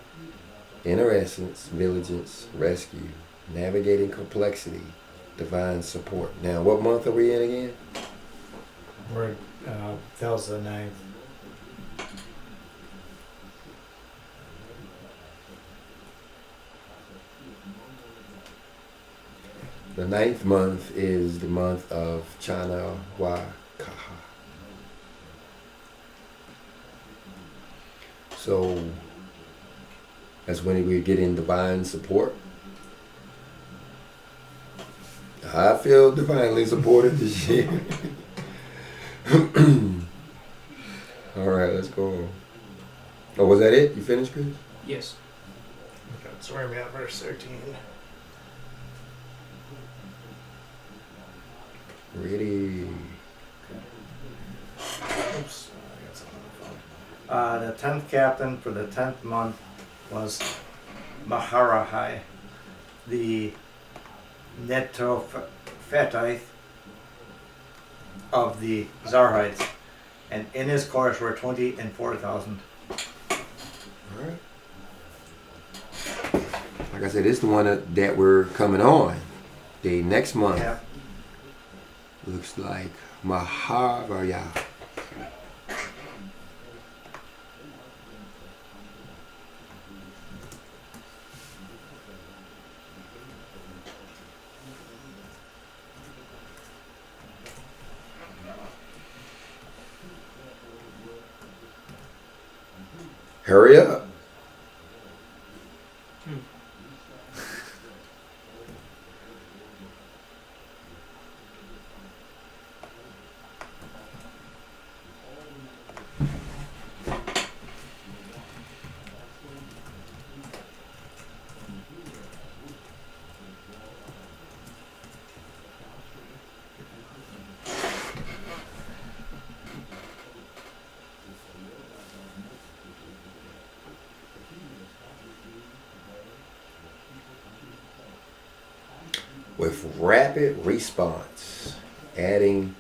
inner essence, vigilance, rescue, navigating complexity, divine support. Now what month are we in again? That was the 9th. The 9th month is the month of Chana Wa Kaha. So that's when we get in divine support. I feel divinely supported this year. All right, let's go on. Oh, was that it? You finished, Chris? Yes. Okay, so where are we at? Verse 13. Ready. Oops. I got something on the phone. The 10th captain for the 10th month was Maharahai, the Netophathite of the Zarhites, and in his course were 20 and 4,000. All right. Like I said, this is the one that we're coming on. The next month Yeah. looks like Maharaya. Hurry up. With rapid response, adding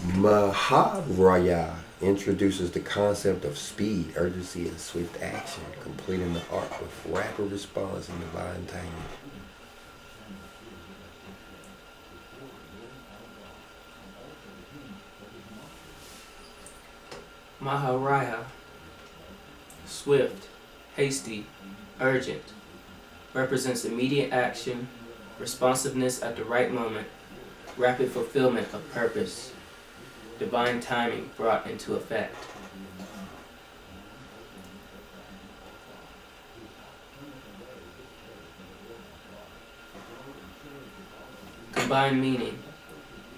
Maharaya introduces the concept of speed, urgency, and swift action, completing the art with rapid response and divine timing. Maharaya. Swift, hasty, urgent. Represents immediate action, responsiveness at the right moment, rapid fulfillment of purpose, divine timing brought into effect. Combined meaning.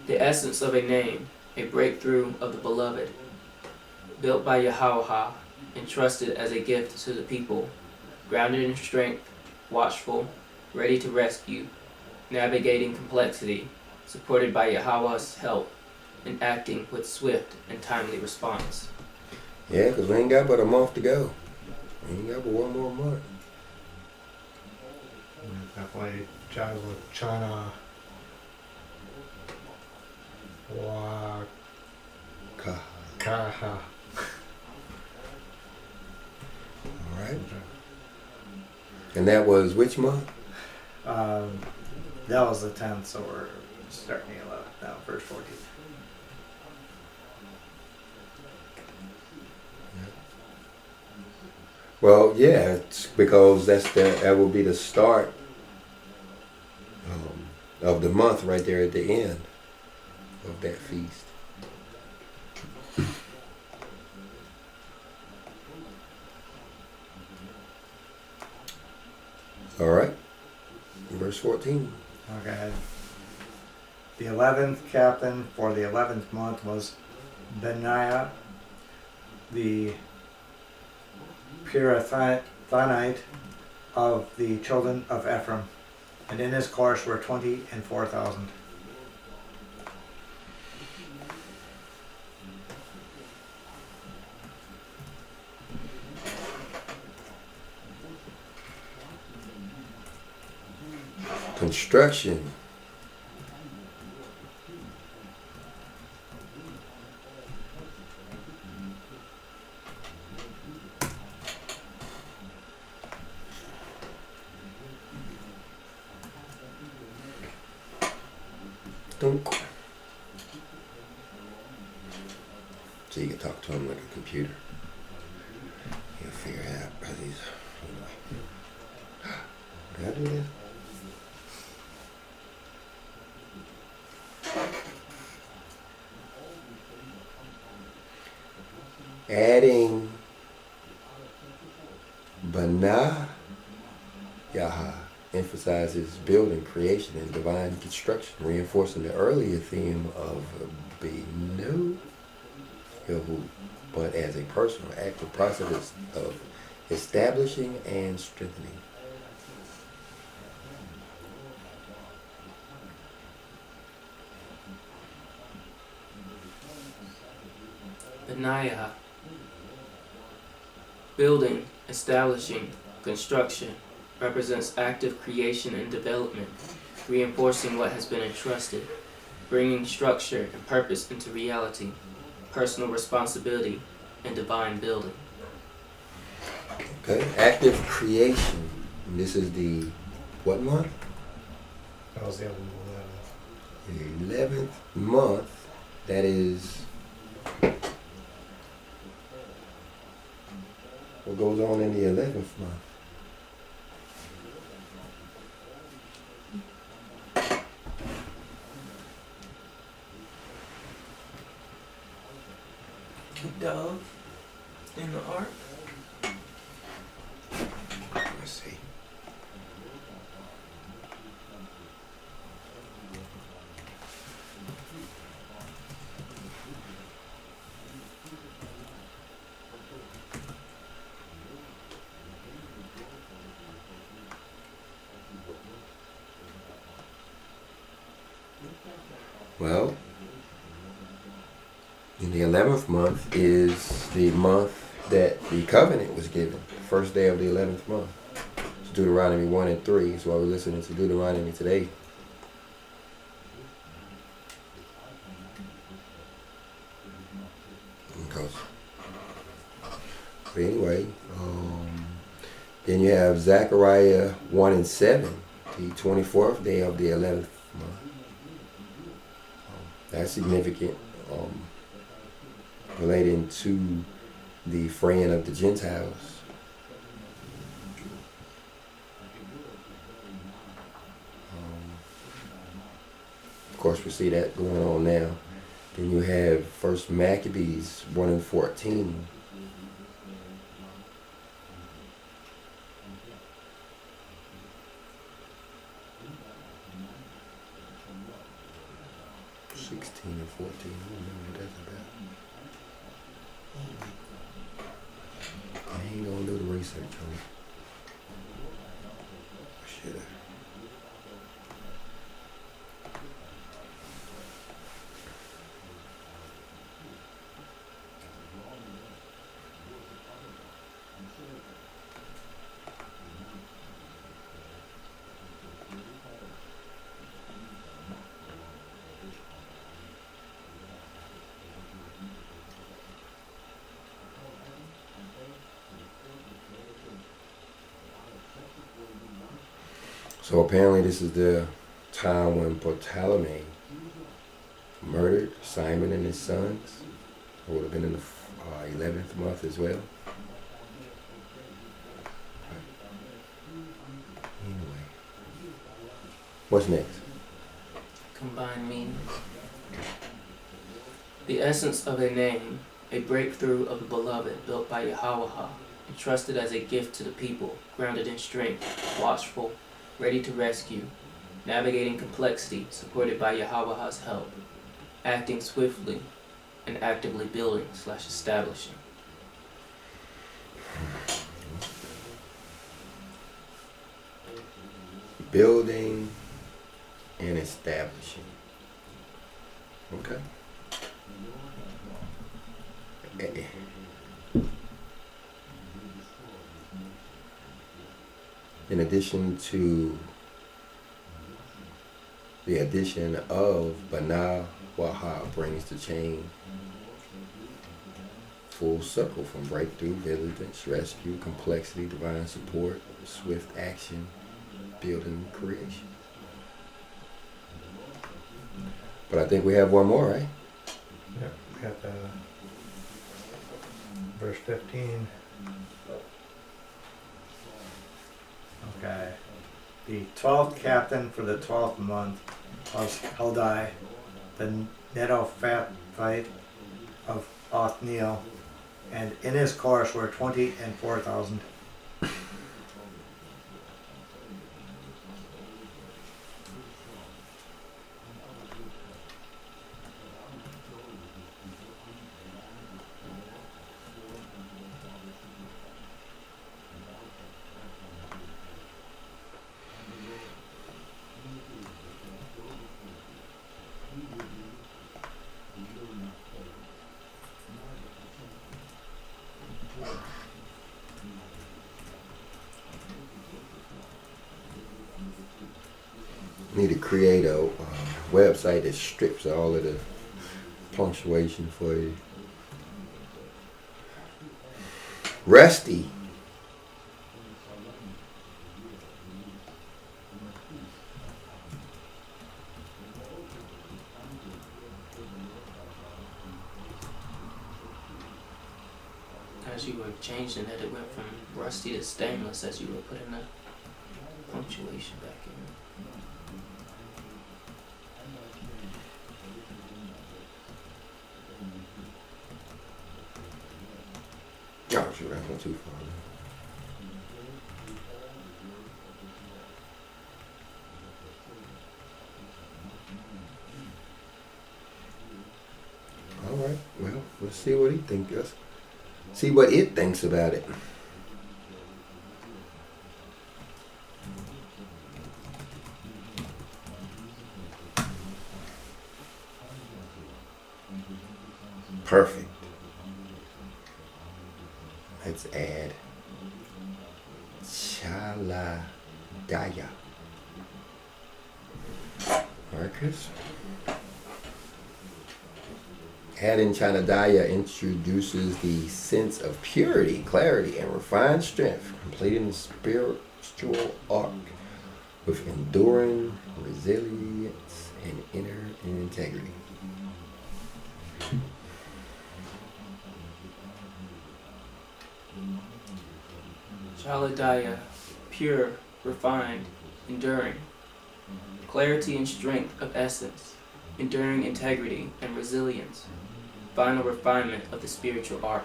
The essence of a name, a breakthrough of the beloved, built by Yahweh, entrusted as a gift to the people, grounded in strength, watchful, ready to rescue, navigating complexity, supported by Yahweh's help, and acting with swift and timely response. Yeah, because we ain't got but a month to go. We ain't got but one more month. Definitely jives with China. Kaha. All right. And that was which month? That was the 10th, so we're starting the 11th now, verse 14. Well, yeah, it's because that will be the start of the month right there at the end of that feast. All right, verse 14. Okay. The 11th captain for the 11th month was Benaiah, the Pirathonite of the children of Ephraim, and in his course were 20 and 4,000. Construction. Dunk. So you can talk to him like a computer. He'll figure out how these. Did I do this? Adding Banah Yaha emphasizes building, creation, and divine construction, reinforcing the earlier theme of Benu Yahu, but as a personal, active process of establishing and strengthening. Benaya, building, establishing, construction, represents active creation and development, reinforcing what has been entrusted, bringing structure and purpose into reality, personal responsibility, and divine building. Okay, active creation. And this is the what month? That was the other one. The 11th month. That is what goes on in the 11th month. Dove in the ark. Let's see. Well, in the 11th month is the month that the covenant was given, the first day of the 11th month. It's Deuteronomy 1 and 3. That's why we're listening to Deuteronomy today. Because, but anyway, then you have Zechariah 1 and 7, the 24th day of the 11th month. That's significant, relating to the freeing of the Gentiles. Of course, we see that going on now. Then you have First Maccabees 1 and 14. And 14. I don't know what that's about. I ain't gonna do the research on it. Should I? So apparently this is the time when Ptolemy murdered Simon and his sons. It would have been in the 11th month as well. Anyway, what's next? Combined meaning. The essence of a name, a breakthrough of the beloved built by Yahweh, entrusted as a gift to the people, grounded in strength, watchful, ready to rescue, navigating complexity, supported by Yahweh's help, acting swiftly, and actively building/establishing. Building and establishing. Okay. In addition to the addition of Banah Waha brings the chain full circle from breakthrough, vigilance, rescue, complexity, divine support, swift action, building, creation. But I think we have one more, right? Yep, we got verse 15. Okay. The 12th captain for the 12th month was Heldai, the Netophathite of Othniel, and in his course were 20 and 4,000. need to create a website that strips all of the punctuation for you. Rusty. As you were changing it, it went from rusty to stainless as you were putting the punctuation back in. Oh, shoot, I went too far. All right. Well, let's see what he thinks. See what it thinks about it. Perfect. Let's add Chaladaya. Marcus. Adding Chaladaya introduces the sense of purity, clarity, and refined strength, completing the spiritual arc with enduring resilience and inner integrity. Chaladaya, pure, refined, enduring. Clarity and strength of essence, enduring integrity and resilience. Final refinement of the spiritual arc.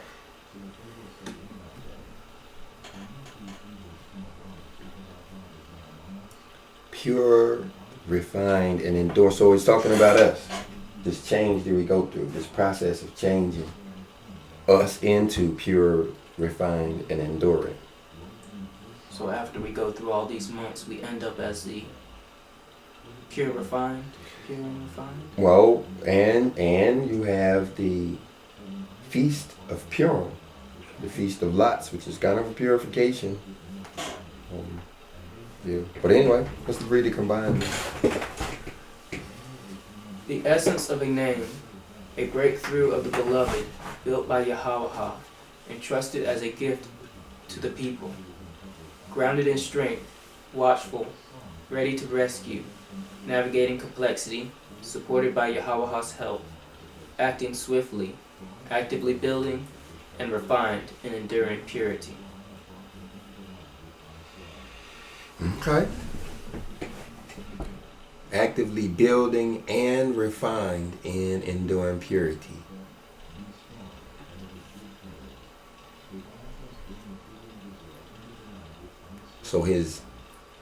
Pure, refined, and endure. So he's talking about us. This change that we go through, this process of changing us into pure, refined, and enduring. So after we go through all these months, we end up as the pure, refined, pure and refined. Well, and you have the Feast of Purim, the Feast of Lots, which is kind of a purification. Yeah. But anyway, let's read it combined. The essence of a name, a breakthrough of the beloved, built by Yahweh, entrusted as a gift to the people. Grounded in strength, watchful, ready to rescue, navigating complexity, supported by Yahweh's help, acting swiftly, actively building, and refined in enduring purity. Okay. Actively building and refined in enduring purity. So his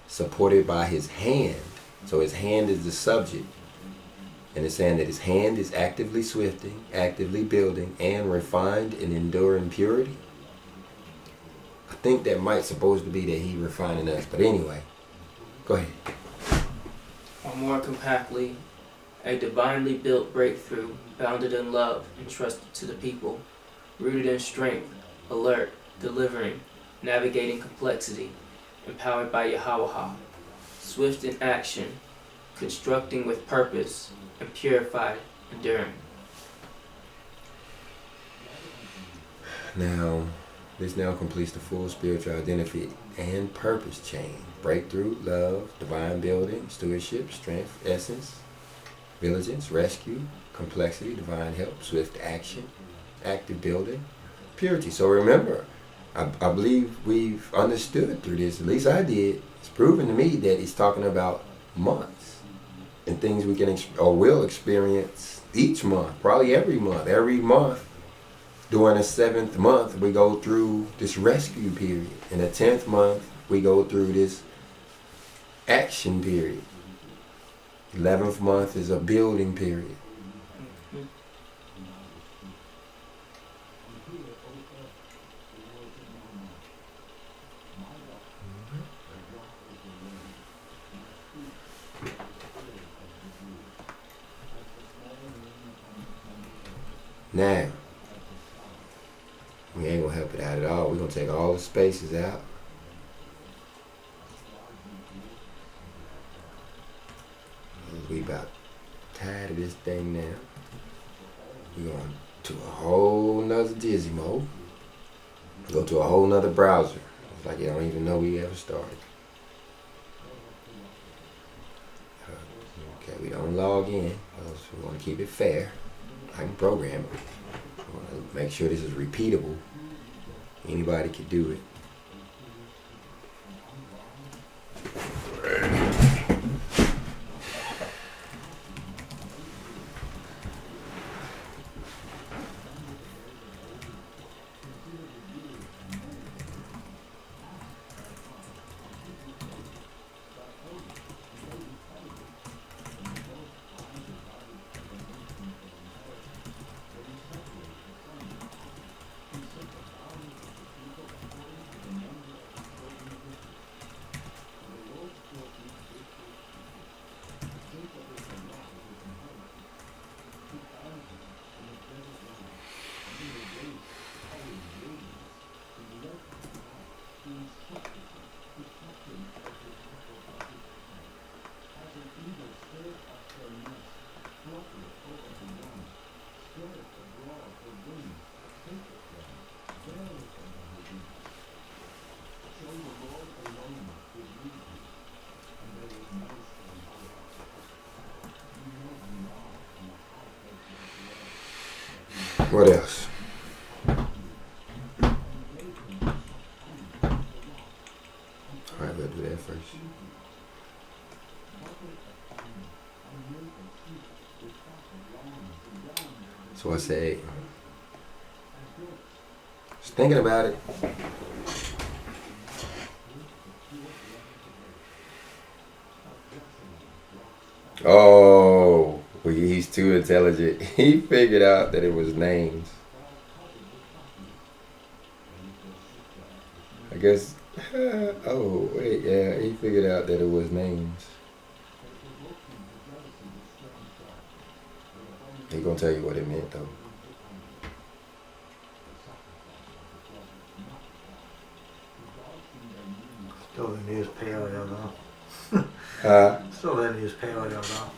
supported by his hand. So his hand is the subject. And it's saying that his hand is actively swifting, actively building, and refined in enduring purity. I think that might supposed to be that he refining us. But anyway, go ahead. Or more compactly, a divinely built breakthrough, bounded in love, entrusted to the people, rooted in strength, alert, delivering, navigating complexity, empowered by Yahweh, swift in action, constructing with purpose, and purified, enduring. Now, this now completes the full spiritual identity and purpose chain. Breakthrough, love, divine building, stewardship, strength, essence, vigilance, rescue, complexity, divine help, swift action, active building, purity. So remember, I believe we've understood through this, at least I did, it's proven to me that he's talking about months and things we can or will experience each month, probably every month. Every month, during the 7th month, we go through this rescue period. In the 10th month, we go through this action period. 11th month is a building period. Now, we ain't gonna help it out at all. We're gonna take all the spaces out. We about tired of this thing now. We going to a whole nother dizzy mode. Go to a whole nother browser. It's like you don't even know we ever started. Okay, we don't log in because we want to keep it fair. I can program it. We want to make sure this is repeatable. Anybody can do it. What else? Alright, we'll do that first. So I say, just thinking about it. Oh, well, he's too intelligent. He figured out that it was names. I guess. Oh, wait, yeah, he figured out that it was names. He gonna tell you what it meant, though. Still didn't use paleo though. Still didn't use paleo though.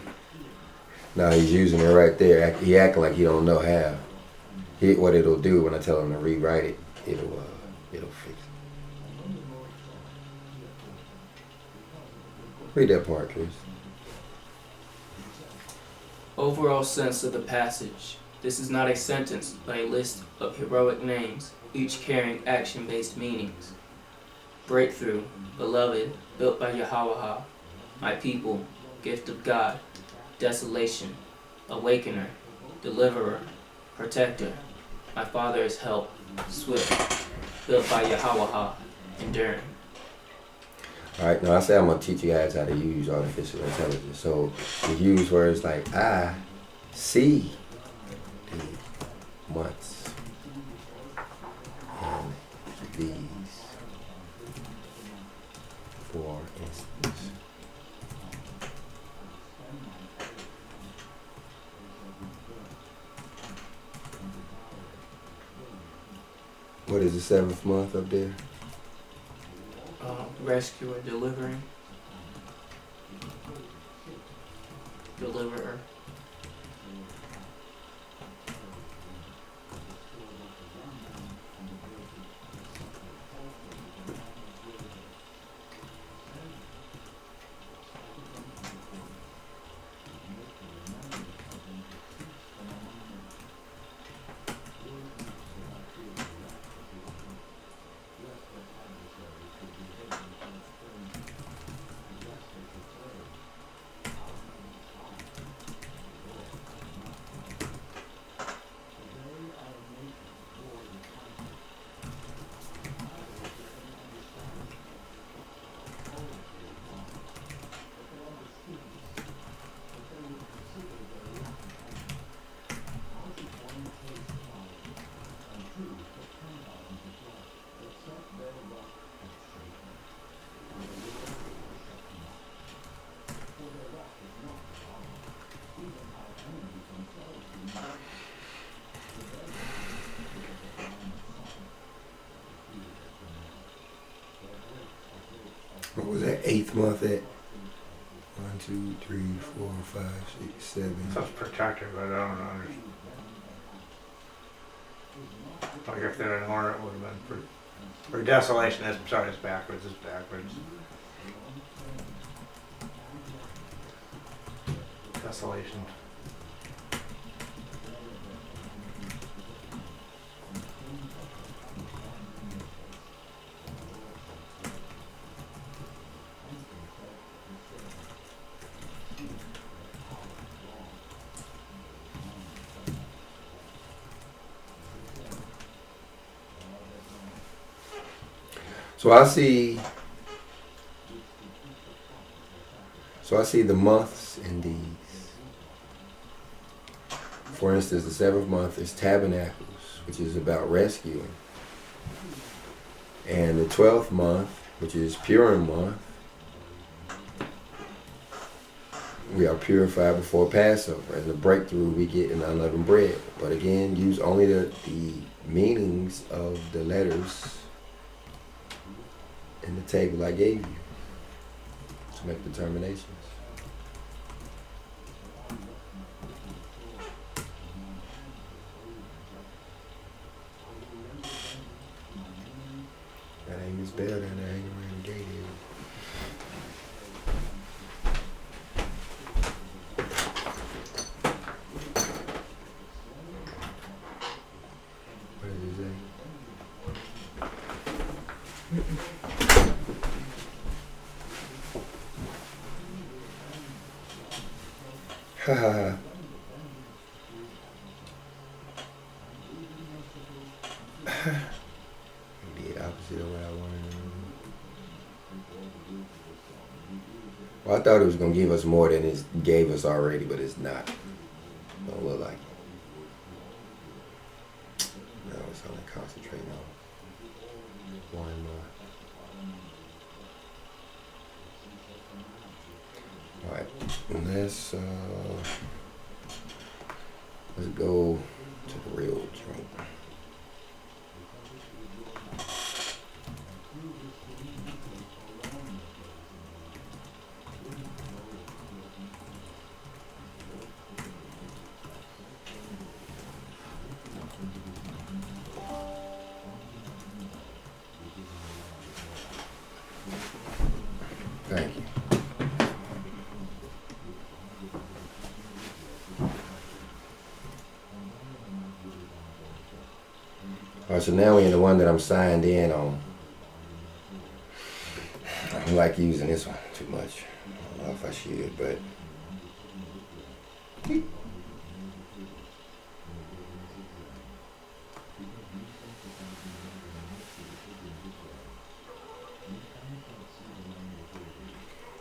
No, he's using it right there. He acting like he don't know how. What it'll do when I tell him to rewrite it, it'll fix it. Read that part, Chris. Overall sense of the passage. This is not a sentence, but a list of heroic names, each carrying action-based meanings. Breakthrough, beloved, built by Yahweh, my people, gift of God, desolation, awakener, deliverer, protector, my father's help, swift, built by Yahweh, enduring. Alright, now I say I'm going to teach you guys how to use artificial intelligence. So you use words like I see the months and these, for instance. What is the 7th month up there? Rescuer, delivering, deliverer. What was that 8th month at? 1, 2, 3, 4, 5, 6, 7. So it's protected, but I don't understand. Like if they're an hornet, it would have been for desolation. It's sorry, it's backwards. It's backwards. Desolation. So I see the months in these. For instance, the 7th month is Tabernacles, which is about rescuing. And the 12th month, which is Purim month, we are purified before Passover, and the breakthrough we get in unleavened bread. But again, use only the meanings of the letters in the table I gave you to make determinations. That ain't Miss Bell down there hanging around the gate here. What does it say? Ha ha ha. Did opposite of what I wanted. Well, I thought it was gonna give us more than it gave us already, but it's not. Don't look like it. No, it's only concentrating on one more. All right, let's go to the real drink. Thank you. All right, so now we're in the one that I'm signed in on. I don't like using this one too much. I don't know if I should, but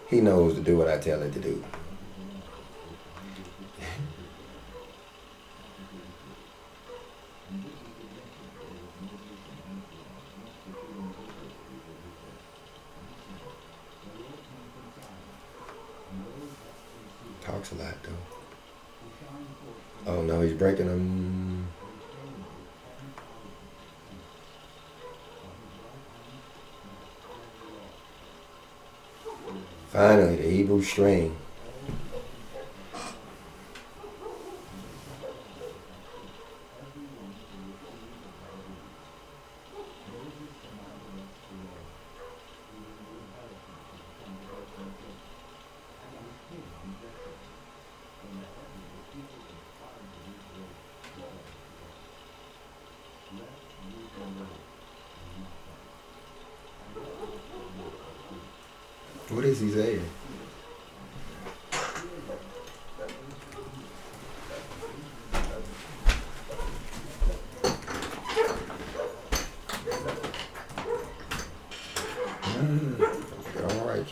he knows to do what I tell it to do. Talks a lot though. Oh no, he's breaking them. Finally, the Hebrew string. What is he saying? All right.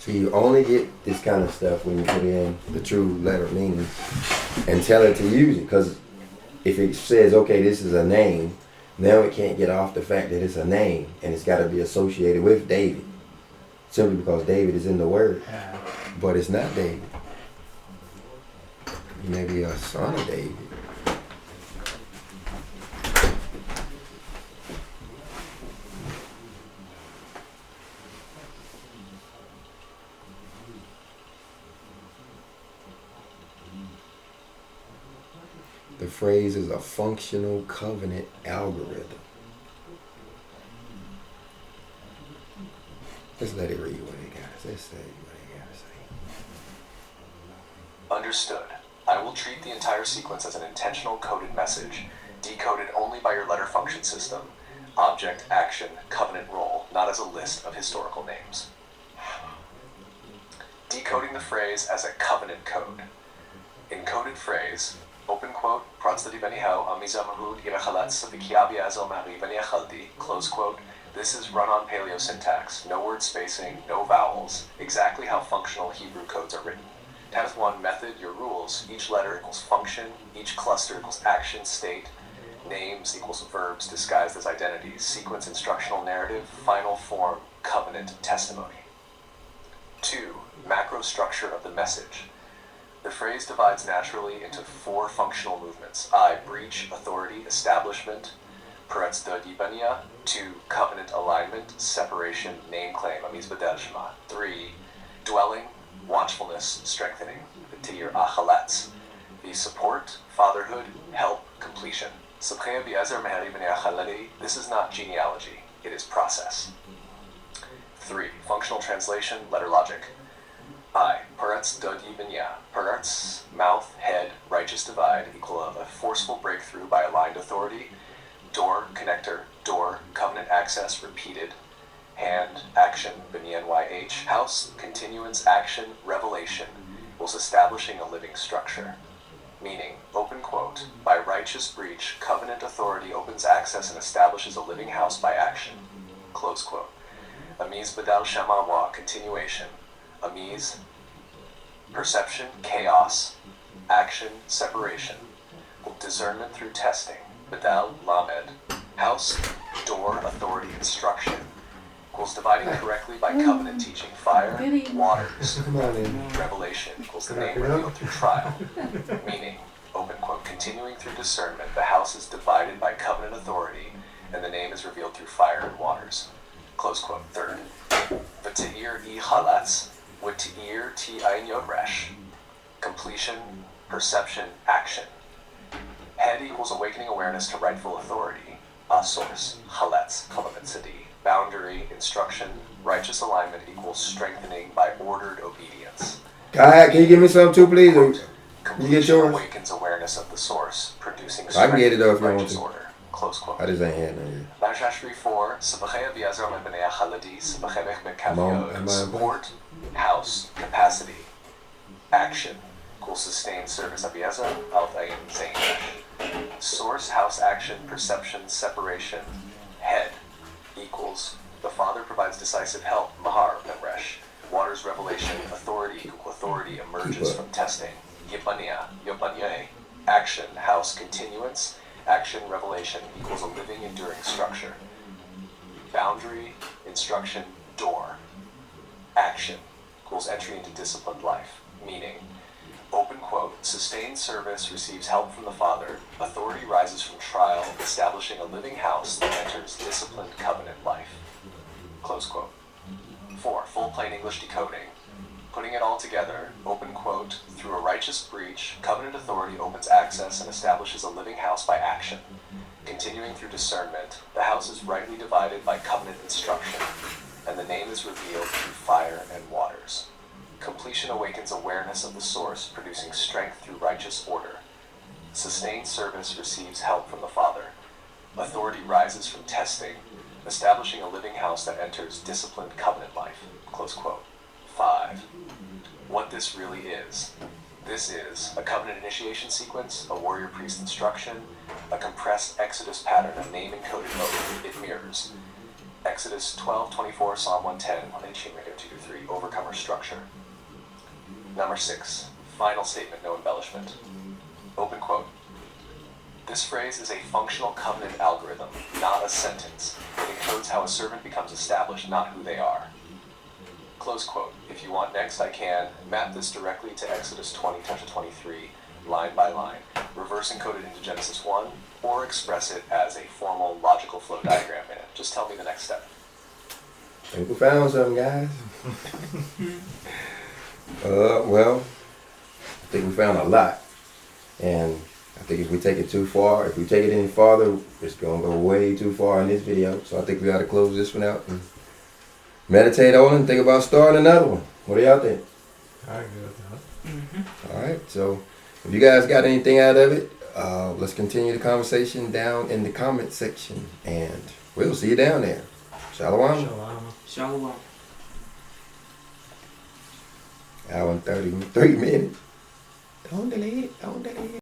See, you only get this kind of stuff when you put in the true letter meaning and tell it to use it. Because if it says, okay, this is a name, now it can't get off the fact that it's a name and it's got to be associated with David. Simply because David is in the word. But it's not David. He may be a son of David. The phrase is a functional covenant algorithm. Let's let it read what it got. Let's say what it got to say. Understood. I will treat the entire sequence as an intentional coded message, decoded only by your letter function system, object, action, covenant role, not as a list of historical names. Decoding the phrase as a covenant code. Encoded phrase, open quote, close quote. This is run-on paleo syntax, no word spacing, no vowels, exactly how functional Hebrew codes are written. Times 1 method, your rules, each letter equals function, each cluster equals action, state, names equals verbs disguised as identities, sequence instructional narrative, final form, covenant, testimony. 2. Macro structure of the message. The phrase divides naturally into 4 functional movements. I, breach, authority, establishment, Peretz Dodibania. 2. Covenant alignment, separation, name claim, Amizbadel Shema. 3. Dwelling, watchfulness, strengthening, V'tir Achaletz. The support, fatherhood, help, completion. This is not genealogy, it is process. 3. Functional translation, letter logic. I, Peretz Dodi Benya. Peretz, mouth, head, righteous divide, equal of a forceful breakthrough by aligned authority. Door, connector, door, covenant access, repeated. Hand, action, BNYH. House, continuance, action, revelation, equals establishing a living structure. Meaning, open quote, by righteous breach, covenant authority opens access and establishes a living house by action. Close quote. Amiz Badal Shamawa, continuation. Amiz, perception, chaos, action, separation. Discernment through testing. Badal, Lamed. House, door, authority, instruction. Equals dividing correctly by covenant teaching fire, waters. Revelation equals the name revealed through trial. Meaning, open quote, continuing through discernment, the house is divided by covenant authority, and the name is revealed through fire and waters. Close quote. 3rd. V'te'ir I halatz, v'te'ir ti ein yoresh. Completion, perception, action. Head equals awakening awareness to rightful authority. Source, haletz, kalamet sadi. Boundary, instruction, righteous alignment equals strengthening by ordered obedience. Kai, can you give me some too, please? Or you get yours? Awakens awareness of the source, producing I can get it though if you want righteous to. order. Close quote. I just ain't had none Bashashri 4, Sabachaya Biazar Mebenea Haladi, Sabachevech Mom, am I- Mekavio, support, house, capacity, action, equals sustained service Abiazar, Altaim Zain. Source, house, action, perception, separation, head, equals the father provides decisive help, Mahar Memresh. Waters revelation, authority, equal authority emerges from testing. Yibania, Yobanye, action, house, continuance, action, revelation equals a living, enduring structure. Boundary, instruction, door. Action equals entry into disciplined life. Meaning, open quote, sustained service receives help from the Father, authority rises from trial, establishing a living house that enters disciplined covenant life. Close quote. 4. Full plain English decoding. Putting it all together, open quote, through a righteous breach, covenant authority opens access and establishes a living house by action. Continuing through discernment, the house is rightly divided by covenant instruction, and the name is revealed through fire and waters. Completion awakens awareness of the source, producing strength through righteous order. Sustained service receives help from the Father. Authority rises from testing, establishing a living house that enters disciplined covenant life. Close quote. 5. What this really is. This is a covenant initiation sequence, a warrior priest instruction, a compressed Exodus pattern of name encoded mode. It mirrors Exodus 12:24, Psalm 110, Enchantment 2-3, overcomer structure. Number 6, final statement, no embellishment. Open quote. This phrase is a functional covenant algorithm, not a sentence. It encodes how a servant becomes established, not who they are. Close quote. If you want next, I can map this directly to Exodus 20-23, line by line, reverse encode it into Genesis 1, or express it as a formal logical flow diagram in it. Just tell me the next step. I think we found something, guys. Well, I think we found a lot. And I think if we take it too far, if we take it any farther, it's going to go way too far in this video. So I think we got to close this one out and meditate on it and think about starting another one. What do y'all think? I agree with that. All right. So if you guys got anything out of it, let's continue the conversation down in the comment section. And we'll see you down there. Shalom. Shalom. Shalom. Hour and 33 minutes. Don't delete it. Don't delete it.